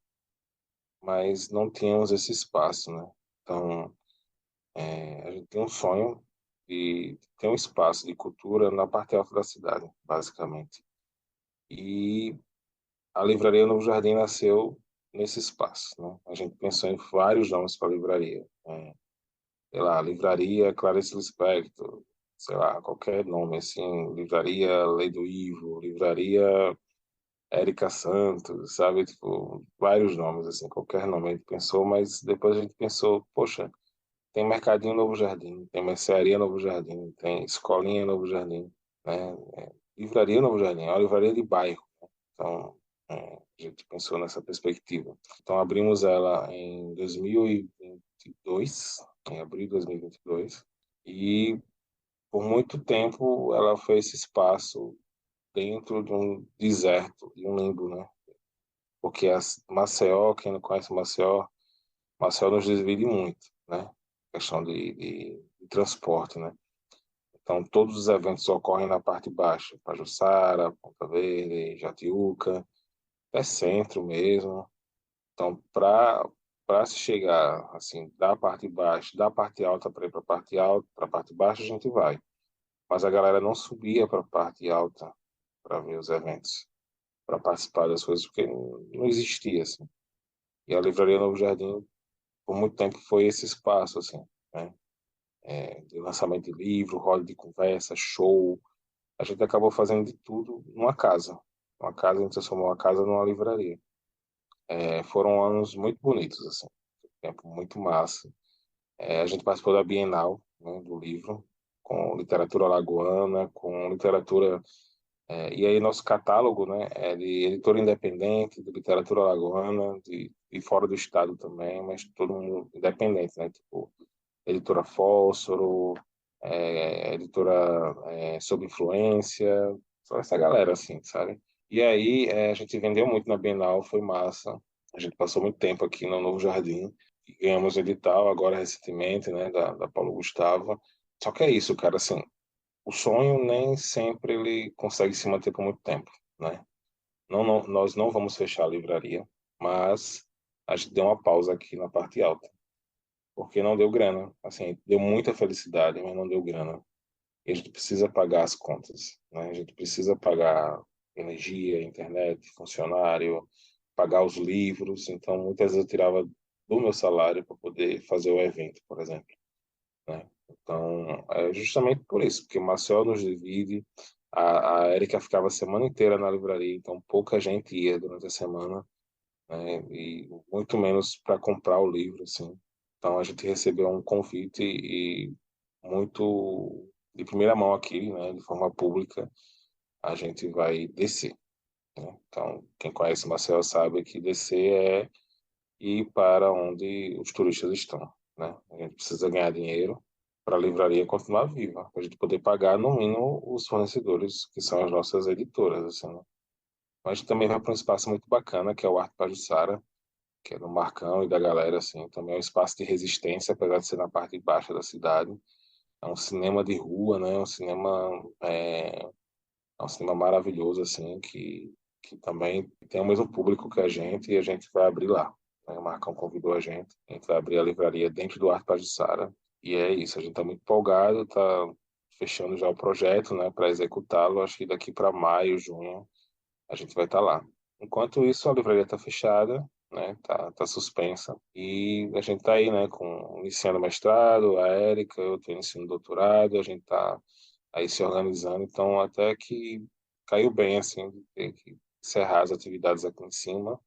mas não tínhamos esse espaço, né? Então, a gente tem um sonho de ter um espaço de cultura na parte alta da cidade, basicamente. E a Livraria Novo Jardim nasceu nesse espaço, né? A gente pensou em vários nomes para a livraria. Sei lá, Livraria Clarice Lispector, sei lá, qualquer nome assim, Livraria Lei do Ivo, Livraria Érica Santos, sabe? Tipo, vários nomes, assim, qualquer nome a gente pensou, mas depois a gente pensou, poxa, tem Mercadinho Novo Jardim, tem Mercearia Novo Jardim, tem Escolinha Novo Jardim, né? Livraria Novo Jardim, é uma livraria de bairro. Então, a gente pensou nessa perspectiva. Então, abrimos ela em 2022, em abril de 2022, e por muito tempo ela foi esse espaço dentro de um deserto, de um limbo, né? Porque Maceió, quem não conhece Maceió, Maceió nos divide muito, né? Questão de transporte, né? Então, todos os eventos ocorrem na parte baixa, Pajuçara, Ponta Verde, Jatiuca, é centro mesmo. Então, para se chegar assim da parte baixa, da parte alta para ir para a parte alta, para a parte baixa a gente vai. Mas a galera não subia para a parte alta para ver os eventos, para participar das coisas, porque não existia assim. E a Livraria Novo Jardim, por muito tempo, foi esse espaço assim, né? De lançamento de livro, roda de conversa, show. A gente acabou fazendo de tudo numa casa. Uma casa, a gente transformou uma casa numa livraria. Foram anos muito bonitos, assim, tempo muito massa. A gente participou da Bienal, né, do livro, com literatura alagoana, com literatura. E aí nosso catálogo, né, é de editora independente, de literatura alagoana, de fora do estado também, mas todo mundo independente, né, tipo editora Fósforo, editora Sob Influência, só essa galera assim, sabe? E aí a gente vendeu muito na Bienal, foi massa. A gente passou muito tempo aqui no Novo Jardim, e ganhamos edital agora recentemente, né, da Paulo Gustavo. Só que é isso, cara, assim, o sonho nem sempre ele consegue se manter por muito tempo, né? Nós não vamos fechar a livraria, mas a gente deu uma pausa aqui na parte alta, porque não deu grana. Assim, deu muita felicidade, mas não deu grana. E a gente precisa pagar as contas, né? A gente precisa pagar energia, internet, funcionário, pagar os livros. Então, muitas vezes eu tirava do meu salário para poder fazer o evento, por exemplo, né? Então, é justamente por isso, porque Maceió nos divide. A Érica ficava a semana inteira na livraria, então pouca gente ia durante a semana, né? E muito menos para comprar o livro, assim. Então a gente recebeu um convite e muito de primeira mão aqui, né? De forma pública, a gente vai descer, né? Então quem conhece Maceió sabe que descer é ir para onde os turistas estão, né? A gente precisa ganhar dinheiro para a livraria continuar viva, para a gente poder pagar no mínimo os fornecedores, que são as nossas editoras, assim, né? Mas a gente também vai para um espaço muito bacana, que é o Arte Pajuçara, que é no Marcão e da galera, assim. Também é um espaço de resistência, apesar de ser na parte baixa da cidade. É um cinema de rua, né? É, é um cinema maravilhoso, assim, que também tem o mesmo público que a gente e a gente vai abrir lá, né? O Marcão convidou a gente vai abrir a livraria dentro do Arte Pajuçara. E é isso, a gente está muito empolgado, está fechando já o projeto, né, para executá-lo. Acho que daqui para maio, junho, a gente vai estar lá. Enquanto isso, a livraria está fechada, né? Tá suspensa. E a gente está aí, né? Iniciando mestrado, a Érica, eu estou iniciando doutorado, a gente está aí se organizando. Então, até que caiu bem, assim, de ter que encerrar as atividades aqui em cima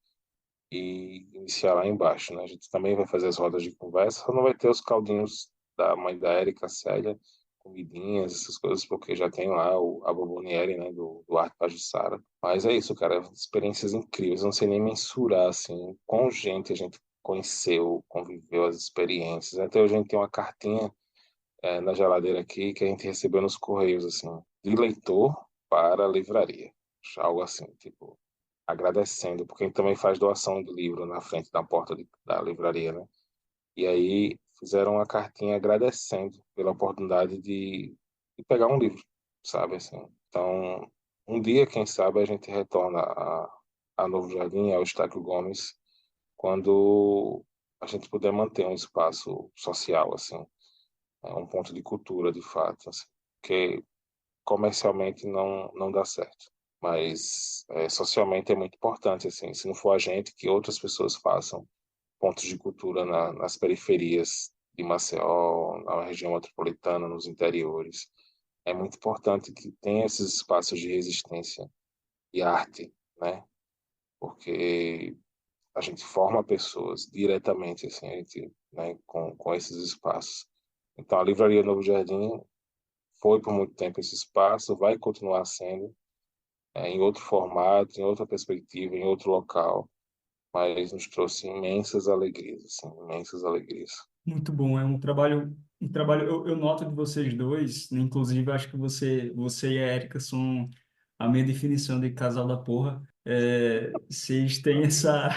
e iniciar lá embaixo, né? A gente também vai fazer as rodas de conversa, só não vai ter os caldinhos da mãe da Érica, Célia, comidinhas, essas coisas, porque já tem lá a Bomboniere, né, do Arte Pajuçara. Mas é isso, cara, experiências incríveis, eu não sei nem mensurar, assim, com gente a gente conheceu, conviveu as experiências. Até hoje a gente tem uma cartinha na geladeira aqui que a gente recebeu nos correios, assim, de leitor para a livraria. Algo assim, tipo, agradecendo, porque a gente também faz doação de livro na frente da porta da livraria, né? E aí fizeram uma cartinha agradecendo pela oportunidade de pegar um livro, sabe assim. Então, um dia, quem sabe, a gente retorna a Novo Jardim, ao Estácio Gomes, quando a gente puder manter um espaço social, assim, um ponto de cultura, de fato, assim, porque comercialmente não dá certo. Mas socialmente é muito importante, assim, se não for a gente, que outras pessoas façam pontos de cultura nas periferias de Maceió, na região metropolitana, nos interiores. É muito importante que tenha esses espaços de resistência e arte, né? Porque a gente forma pessoas diretamente, assim, a gente, né, com esses espaços. Então, a Livraria Novo Jardim foi por muito tempo esse espaço, vai continuar sendo, em outro formato, em outra perspectiva, em outro local, mas nos trouxe imensas alegrias, assim, imensas alegrias. Muito bom, é um trabalho eu noto de vocês dois, né, inclusive acho que você e a Érica são a minha definição de casal da porra. Vocês têm essa,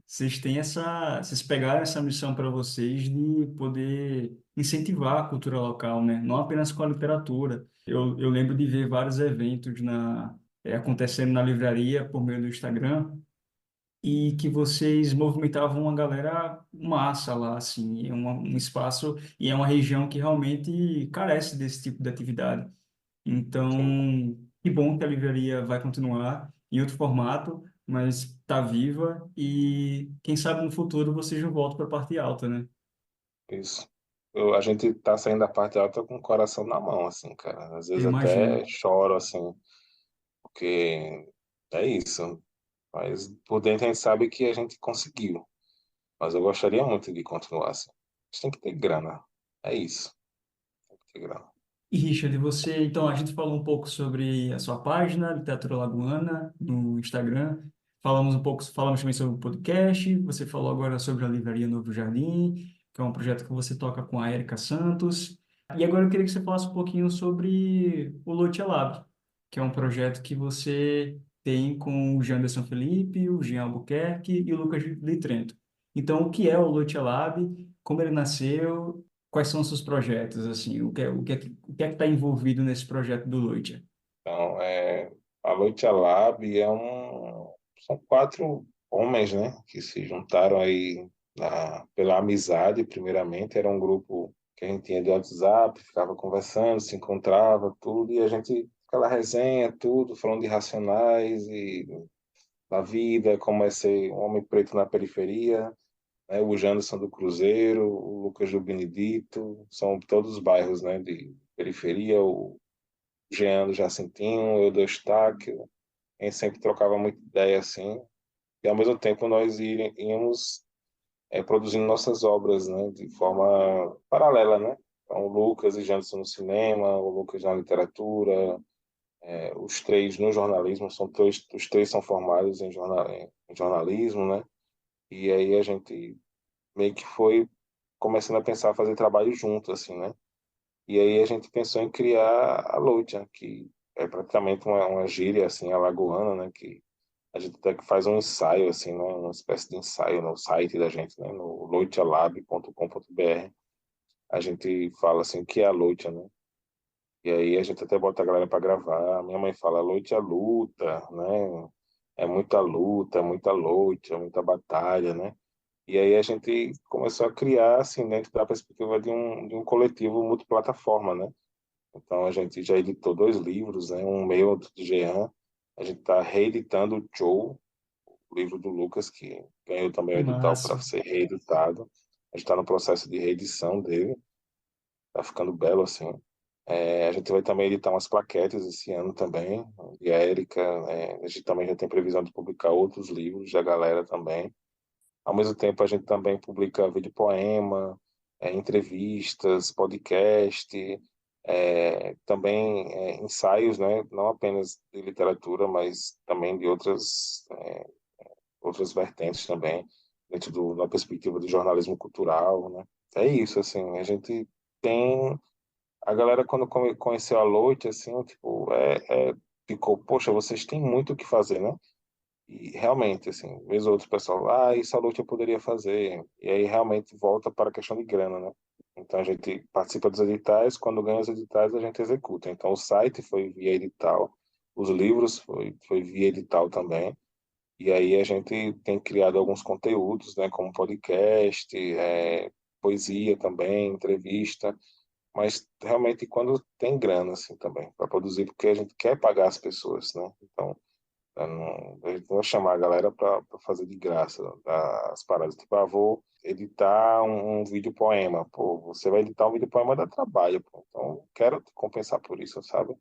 vocês pegaram essa missão para vocês de poder incentivar a cultura local, né? Não apenas com a literatura. Eu lembro de ver vários eventos acontecendo na livraria por meio do Instagram e que vocês movimentavam uma galera massa lá, assim, um espaço e é uma região que realmente carece desse tipo de atividade. Sim, Então, que bom que a livraria vai continuar em outro formato, mas está viva e quem sabe no futuro vocês não voltam para a parte alta, né? isso. A gente tá saindo da parte alta com o coração na mão, assim, cara. Às vezes Eu imagino. até choro, assim, porque é isso. Mas por dentro a gente sabe que a gente conseguiu. Mas eu gostaria muito de continuar assim. A gente tem que ter grana. É isso. Tem que ter grana. E Richard, você, então, a gente falou um pouco sobre a sua página, Literatura Lagoana, no Instagram. Falamos um pouco, falamos também sobre o podcast. Você falou agora sobre a Livraria Novo Jardim, que é um projeto que você toca com a Érica Santos. E agora eu queria que você falasse um pouquinho sobre o Lotia Lab, que é um projeto que você tem com o Janderson Felipe, o Jean Albuquerque e o Lucas Litrento. Então, o que é o Lotia Lab? Como ele nasceu? Quais são os seus projetos, assim? O que é que está envolvido nesse projeto do Loitia? Então, a Noite Lab são 4 homens, né, que se juntaram aí pela amizade, primeiramente. Era um grupo que a gente tinha de WhatsApp, ficava conversando, se encontrava, tudo, e a gente, aquela resenha, tudo, falando de Racionais e da vida, como é ser um homem preto na periferia, né, o Janderson do Cruzeiro, o Lucas do Benedito, são todos os bairros, né, de periferia, o Jean do Jacintinho, eu do Eustáquio. A gente sempre trocava muita ideia assim, e ao mesmo tempo nós íamos produzindo nossas obras, né, de forma paralela, né? Então, o Lucas e Janderson no cinema, o Lucas na literatura, os três no jornalismo, os três são formados em jornalismo, né? E aí a gente meio que foi começando a pensar a fazer trabalho junto, assim, né? E aí a gente pensou em criar a Loja, que é praticamente uma gíria, assim, alagoana, né? Que a gente até que faz um ensaio, assim, né? Uma espécie de ensaio no site da gente, né? No loitialab.com.br. A gente fala, assim, o que é a Loja, né? E aí a gente até bota a galera para gravar. Minha mãe fala, Loja é luta, né? É muita luta, é muita luta, é muita batalha, né? E aí a gente começou a criar, assim, dentro da perspectiva de um coletivo multiplataforma, né? Então a gente já editou 2 livros, né? Um meu, outro de Jean. A gente está reeditando o Joe, o livro do Lucas, que ganhou também o Que edital para massa. ser reeditado. A gente está no processo de reedição dele, tá ficando belo assim. A gente vai também editar umas plaquetes esse ano também, e a Érica, a gente também já tem previsão de publicar outros livros da galera também. Ao mesmo tempo, a gente também publica vídeo poema, entrevistas, podcast, também ensaios, né? Não apenas de literatura, mas também de outras vertentes também, dentro da perspectiva do jornalismo cultural, né? É isso, assim, a gente tem... A galera, quando conheceu a Loite, assim, tipo, ficou, poxa, vocês têm muito o que fazer, né? E realmente, assim, vez ou outro pessoal, isso a Lute eu poderia fazer. E aí realmente volta para a questão de grana, né? Então a gente participa dos editais, quando ganha os editais a gente executa. Então o site foi via edital, os livros foi via edital também. E aí a gente tem criado alguns conteúdos, né, como podcast, poesia também, entrevista, mas realmente quando tem grana, assim, também, para produzir, porque a gente quer pagar as pessoas, né? Então a gente não vai chamar a galera para fazer de graça as paradas. Tipo, vou editar um vídeo poema. Pô, você vai editar um vídeo poema dá trabalho, pô. Então, quero te compensar por isso, sabe?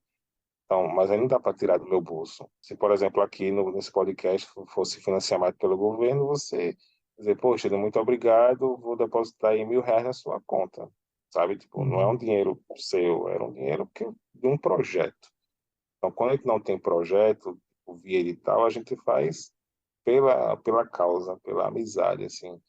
Então, mas aí não dá para tirar do meu bolso. Se, por exemplo, aqui nesse podcast fosse financiado pelo governo, você dizer, poxa, muito obrigado, vou depositar aí R$ 1.000 na sua conta. Sabe? Tipo, não é um Uhum. dinheiro seu, era um dinheiro de um projeto. Então, quando a gente não tem projeto, o via edital, a gente faz pela causa, pela amizade, assim.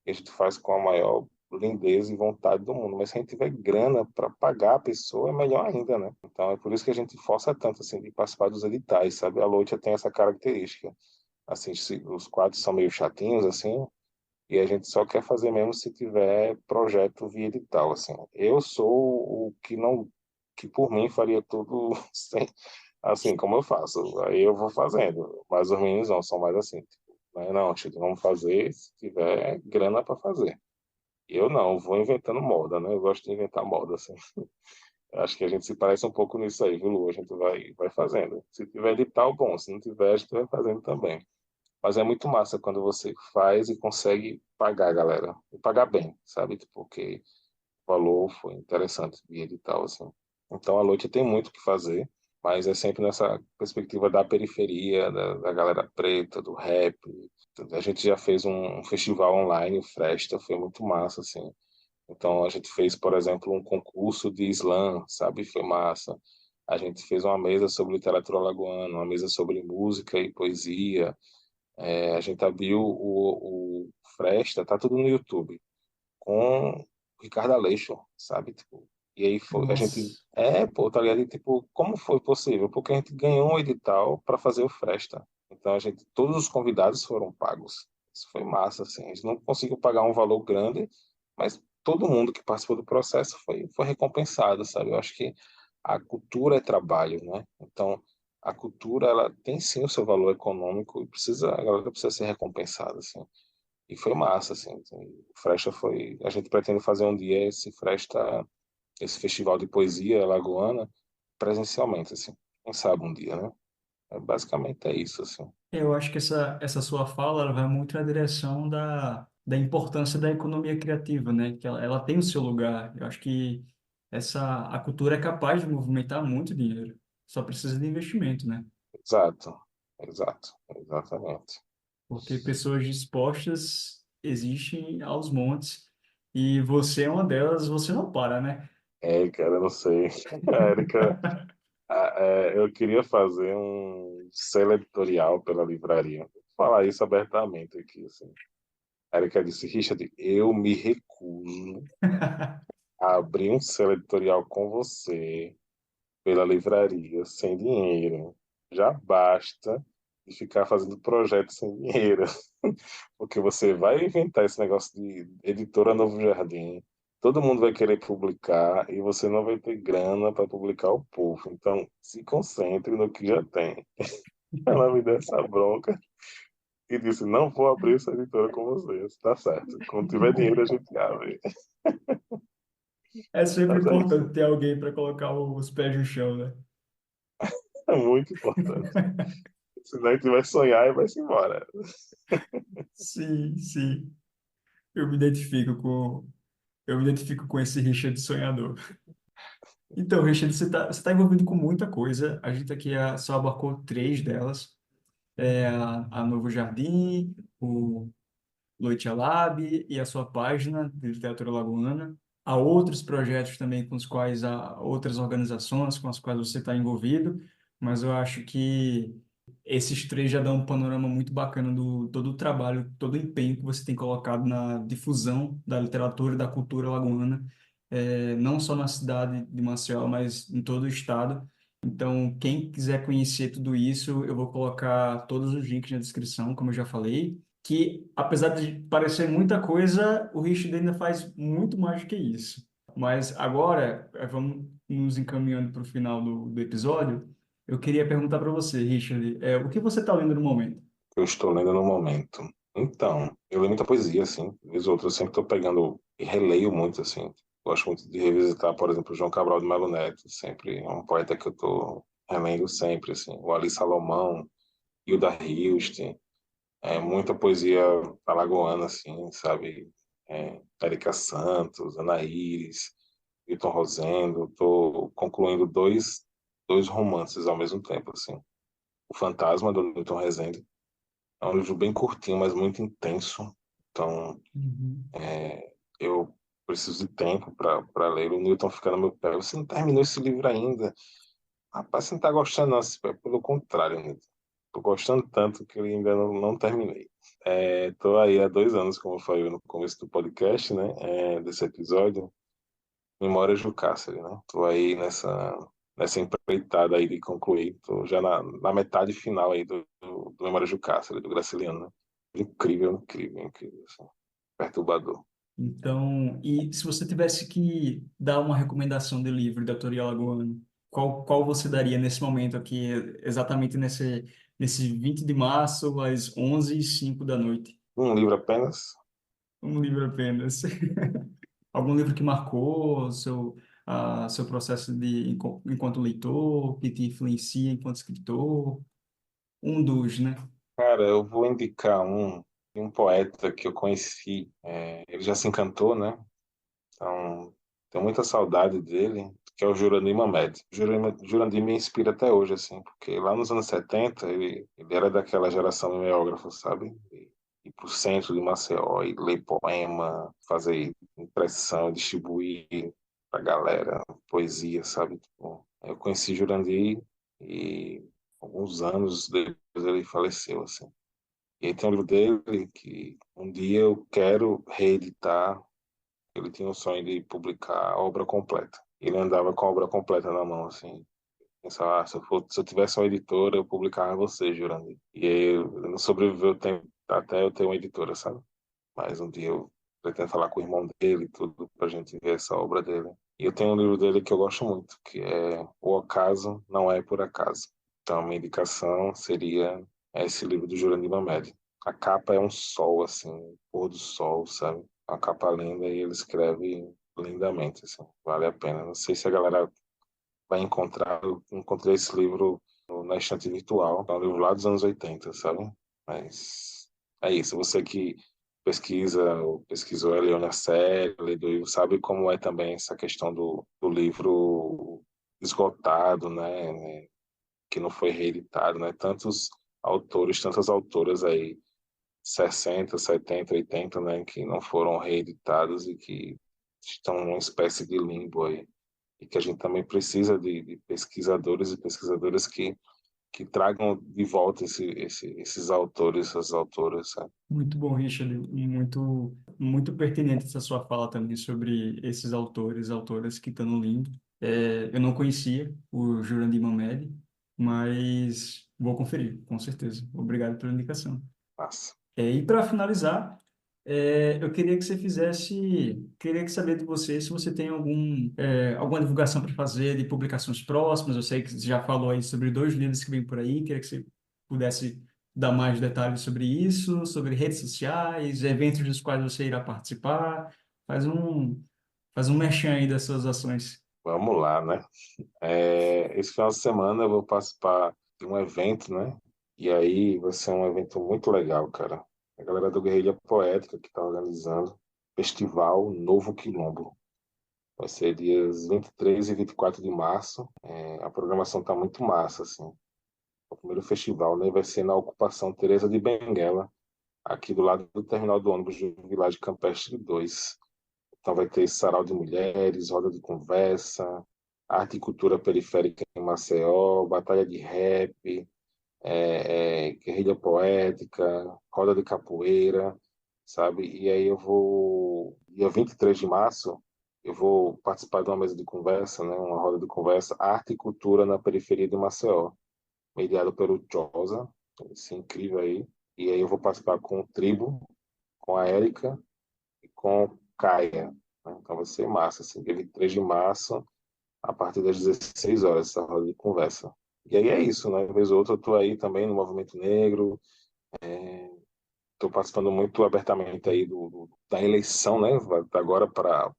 E a gente faz com a maior lindeza e vontade do mundo. Mas se a gente tiver grana para pagar a pessoa, é melhor ainda, né? Então, é por isso que a gente força tanto, assim, de participar dos editais, sabe? A Lotia tem essa característica. Assim, os quadros são meio chatinhos, assim, e a gente só quer fazer mesmo se tiver projeto via edital, assim. Eu sou o que não, que por mim faria tudo sem, assim como eu faço. Aí eu vou fazendo. Mas os meninos não, são mais assim. Tipo, né? Não, Chico, vamos fazer se tiver grana para fazer. Eu não, vou inventando moda, né? Eu gosto de inventar moda, assim. Eu acho que a gente se parece um pouco nisso aí, viu, Lu? A gente vai fazendo. Se tiver edital, bom. Se não tiver, a gente vai fazendo também. Mas é muito massa quando você faz e consegue pagar a galera. E pagar bem, sabe? Tipo, porque o valor foi interessante de edital, assim. Então a Loite tem muito o que fazer, mas é sempre nessa perspectiva da periferia, da galera preta, do rap. A gente já fez um festival online, o Fresta, foi muito massa, assim. Então a gente fez, por exemplo, um concurso de slam, sabe? Foi massa. A gente fez uma mesa sobre literatura alagoana, uma mesa sobre música e poesia. A gente abriu o Fresta, tá tudo no YouTube, com o Ricardo Aleixo, sabe? Tipo, e aí foi, a gente, Nossa. pô, tá ligado? E, tipo, como foi possível? Porque a gente ganhou um edital para fazer o Fresta. Então a gente, todos os convidados foram pagos. Isso foi massa, assim. A gente não conseguiu pagar um valor grande, mas todo mundo que participou do processo foi recompensado, sabe? Eu acho que a cultura é trabalho, né? Então, a cultura, ela tem sim o seu valor econômico e precisa, a galera precisa ser recompensada, assim. E foi massa, assim. O Fresta foi. A gente pretende fazer um dia esse festival de poesia lagoana presencialmente, assim. Quem sabe um dia, né? Basicamente é isso, assim. Eu acho que essa sua fala ela vai muito na direção da importância da economia criativa, né? Que ela tem o seu lugar. Eu acho que a cultura é capaz de movimentar muito dinheiro. Só precisa de investimento, né? Exato, exato, exatamente. Porque pessoas dispostas existem aos montes e você é uma delas, você não para, né? Cara, eu não sei. A Érica, eu queria fazer um selo editorial pela livraria. Vou falar isso abertamente aqui, assim. A Érica disse, Richard, eu me recuso a abrir um selo editorial com você pela livraria sem dinheiro. Já basta de ficar fazendo projetos sem dinheiro. Porque você vai inventar esse negócio de editora Novo Jardim. Todo mundo vai querer publicar e você não vai ter grana para publicar o povo. Então, se concentre no que já tem. Ela me deu essa bronca e disse: Não vou abrir essa editora com vocês. Tá certo. Quando tiver dinheiro, a gente abre. É sempre Mas é isso. importante ter alguém para colocar os pés no chão, né? É muito importante. Senão a gente vai sonhar e vai se embora. Sim, sim. Eu me identifico com, eu me identifico com esse Richard sonhador. Então, Richard, você tá envolvido com muita coisa. A gente aqui só abarcou três delas. A Novo Jardim, o Loitia Lab e a sua página de literatura lagoana. Há outros projetos também com os quais há outras organizações com as quais você está envolvido, mas eu acho que esses três já dão um panorama muito bacana do todo o trabalho, todo o empenho que você tem colocado na difusão da literatura e da cultura lagoana, não só na cidade de Maceió, mas em todo o estado. Então, quem quiser conhecer tudo isso, eu vou colocar todos os links na descrição, como eu já falei que, apesar de parecer muita coisa, o Richard ainda faz muito mais do que isso. Mas agora, vamos nos encaminhando para o final do episódio. Eu queria perguntar para você, Richard, o que você está lendo no momento? Eu estou lendo no momento. Então, eu leio muita poesia, assim. Vez ou outra, eu sempre estou pegando e releio muito, assim. Gosto muito de revisitar, por exemplo, João Cabral de Melo Neto. Sempre é um poeta que eu estou relendo sempre, assim. O Ali Salomão, Hilda Hilst. Muita poesia alagoana, assim, sabe? Érica Santos, Ana Iris, Milton Rosendo. Estou concluindo dois romances ao mesmo tempo, assim. O Fantasma, do Milton Rezende. É um livro bem curtinho, mas muito intenso. Então, Uhum. eu preciso de tempo para ler. O Newton fica no meu pé. Você não terminou esse livro ainda? Rapaz, você não está gostando, não. Pelo contrário, Newton. Estou gostando tanto que eu ainda não terminei. Estou aí há 2 anos, como eu falei no começo do podcast, né? Desse episódio. Memórias do Cárcere, né? Estou aí nessa empreitada aí de concluir. Estou já na metade final aí do Memórias do Cárcere, do Graciliano, né? Incrível, incrível, incrível. Assim. Perturbador. Então, e se você tivesse que dar uma recomendação de livro da Autor Alagoano, qual você daria nesse momento aqui, exatamente nesse 20 de março, às 11h05 da noite? Um livro apenas. Um livro apenas. Algum livro que marcou seu processo enquanto leitor, que te influencia enquanto escritor? Um dos, né? Cara, eu vou indicar de um poeta que eu conheci. Ele já se encantou, né? Então, tenho muita saudade dele. que é o Jurandir Mamed. Jurandir me inspira até hoje, assim, porque lá nos anos 70 ele era daquela geração mimeógrafa, sabe? Ir para o centro de Maceió e ler poema, fazer impressão, distribuir para galera, poesia, sabe? Tipo, eu conheci Jurandir e alguns anos depois ele faleceu, assim. E aí tem um livro dele que um dia eu quero reeditar. Ele tinha o sonho de publicar a obra completa. Ele andava com a obra completa na mão, assim. Pensava, se eu tivesse uma editora, eu publicava você, Jurandir. E aí eu não sobreviveu tempo, até eu ter uma editora, sabe? Mas um dia eu pretendo falar com o irmão dele e tudo, pra gente ver essa obra dele. E eu tenho um livro dele que eu gosto muito, que é O Acaso Não É Por Acaso. Então, a minha indicação seria esse livro do Jurandir Mamed. A capa é um sol, assim, pôr do sol, sabe? Uma capa linda e ele escreve lindamente, assim, vale a pena. Não sei se a galera vai encontrar. Eu encontrei esse livro na estante virtual, é um livro lá dos anos 80, sabe? Mas é isso. Você que pesquisa, ou pesquisou a Leona Serra, lê do livro, sabe como é também essa questão do livro esgotado, né? Que não foi reeditado, né? Tantos autores, tantas autoras aí, 60, 70, 80, né? Que não foram reeditados e que estão numa espécie de limbo aí e que a gente também precisa de pesquisadores e pesquisadoras que tragam de volta esses autores, essas autoras, sabe? Muito bom, Richard, e muito pertinente essa sua fala também sobre esses autores, autoras que estão no limbo. Eu não conhecia o Jurandir Mamed, mas vou conferir, com certeza. Obrigado pela indicação. Massa. E para finalizar, eu queria que você queria que saber de você se você tem alguma divulgação para fazer de publicações próximas. Eu sei que você já falou aí sobre dois livros que vem por aí, queria que você pudesse dar mais detalhes sobre isso, sobre redes sociais, eventos dos quais você irá participar. Faz um, faz um merchan aí das suas ações. Vamos lá, né? Esse final de semana eu vou participar de um evento, né? E aí vai ser um evento muito legal, cara. A galera do Guerrilha Poética que está organizando Festival Novo Quilombo. Vai ser dias 23 e 24 de março. A programação tá muito massa, assim. O primeiro festival, né, vai ser na Ocupação Teresa de Benguela, aqui do lado do terminal do ônibus do Vilagem Campestre 2. Então vai ter sarau de mulheres, roda de conversa, arte e cultura periférica em Maceió, batalha de rap, guerrilha poética, roda de capoeira, sabe? E aí eu vou, dia 23 de março, eu vou participar de uma mesa de conversa, né, uma roda de conversa, arte e cultura na periferia de Maceió, mediado pelo Josa, esse incrível aí. E aí eu vou participar com o Tribo, com a Érica e com Caia. Né? Então vai ser massa, assim, dia 23 de março, a partir das 16 horas, essa roda de conversa. E aí é isso, né? Vez ou outra eu tô aí também no Movimento Negro, estou participando muito abertamente aí da eleição, né? Agora para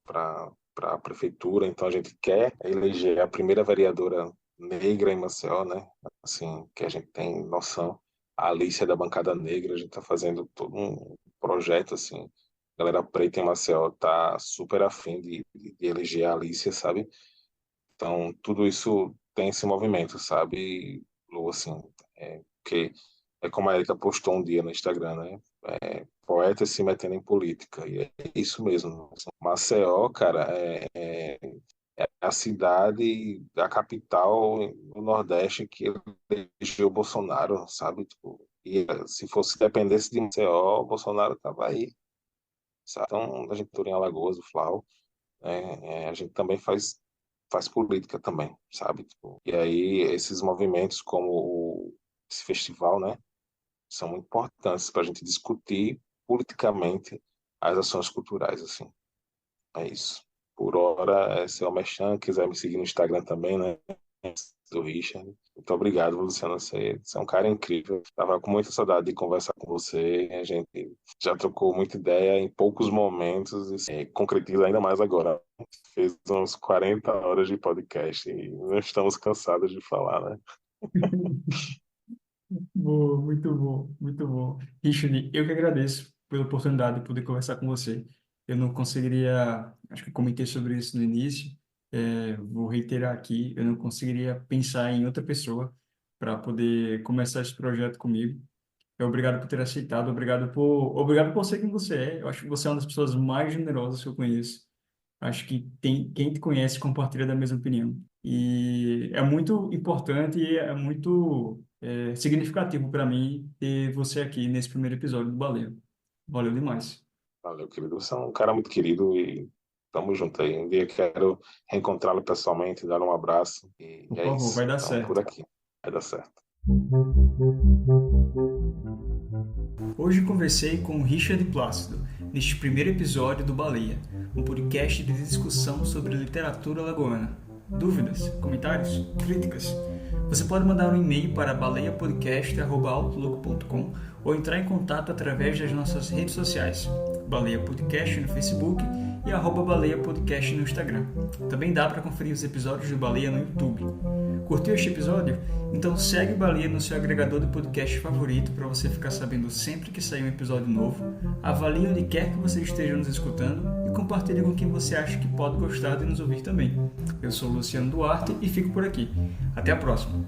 a prefeitura, então a gente quer eleger a primeira vereadora negra em Maceió, né? Assim, que a gente tem noção. A Alice é da bancada negra, a gente está fazendo todo um projeto assim. A galera preta em Maceió tá super afim de eleger a Alice, sabe? Então, tudo isso tem esse movimento, sabe, Lu, assim, porque é como a Erika postou um dia no Instagram, né? Poetas se metendo em política, e é isso mesmo. Maceió, cara, é a cidade, a capital do Nordeste que elegeu o Bolsonaro, sabe? Tipo, e se fosse dependesse de Maceió, o Bolsonaro tava aí, sabe? Então, a gente em Alagoas, o Flau, a gente também faz política também, sabe? Tipo, e aí esses movimentos como esse festival, né, são muito importantes para a gente discutir politicamente as ações culturais, assim. É isso. Por hora, esse é o Merchan. Quiser me seguir no Instagram também, né? Do Richard. Muito obrigado, Luciano. Você é um cara incrível. Tava com muita saudade de conversar com você. A gente já trocou muita ideia em poucos momentos e concretiza ainda mais agora. Fez uns 40 horas de podcast e não estamos cansados de falar, né? Boa, muito bom, muito bom. Richard, eu que agradeço pela oportunidade de poder conversar com você. Eu não conseguiria, acho que comentei sobre isso no início, Vou reiterar aqui, eu não conseguiria pensar em outra pessoa para poder começar esse projeto comigo. Obrigado por ter aceitado, obrigado por ser quem você é. Eu acho que você é uma das pessoas mais generosas que eu conheço. Acho que quem te conhece compartilha da mesma opinião. E é muito importante e é muito significativo para mim ter você aqui nesse primeiro episódio do Baleia. Valeu demais. Valeu, querido. Você é um cara muito querido e tamo junto aí. Um dia quero reencontrá-lo pessoalmente, dar um abraço e Por é favor, vai isso. dar Então, por certo. aqui. Vai dar certo. Hoje conversei com o Richard Plácido, neste primeiro episódio do Baleia, um podcast de discussão sobre literatura lagoana. Dúvidas, comentários, críticas? Você pode mandar um e-mail para baleiapodcast@outlook.com ou entrar em contato através das nossas redes sociais, Baleia Podcast no Facebook e @Baleia Podcast no Instagram. Também dá para conferir os episódios do Baleia no YouTube. Curtiu este episódio? Então segue o Baleia no seu agregador de podcast favorito para você ficar sabendo sempre que sair um episódio novo. Avalie onde quer que você esteja nos escutando e compartilhe com quem você acha que pode gostar de nos ouvir também. Eu sou o Luciano Duarte e fico por aqui. Até a próxima!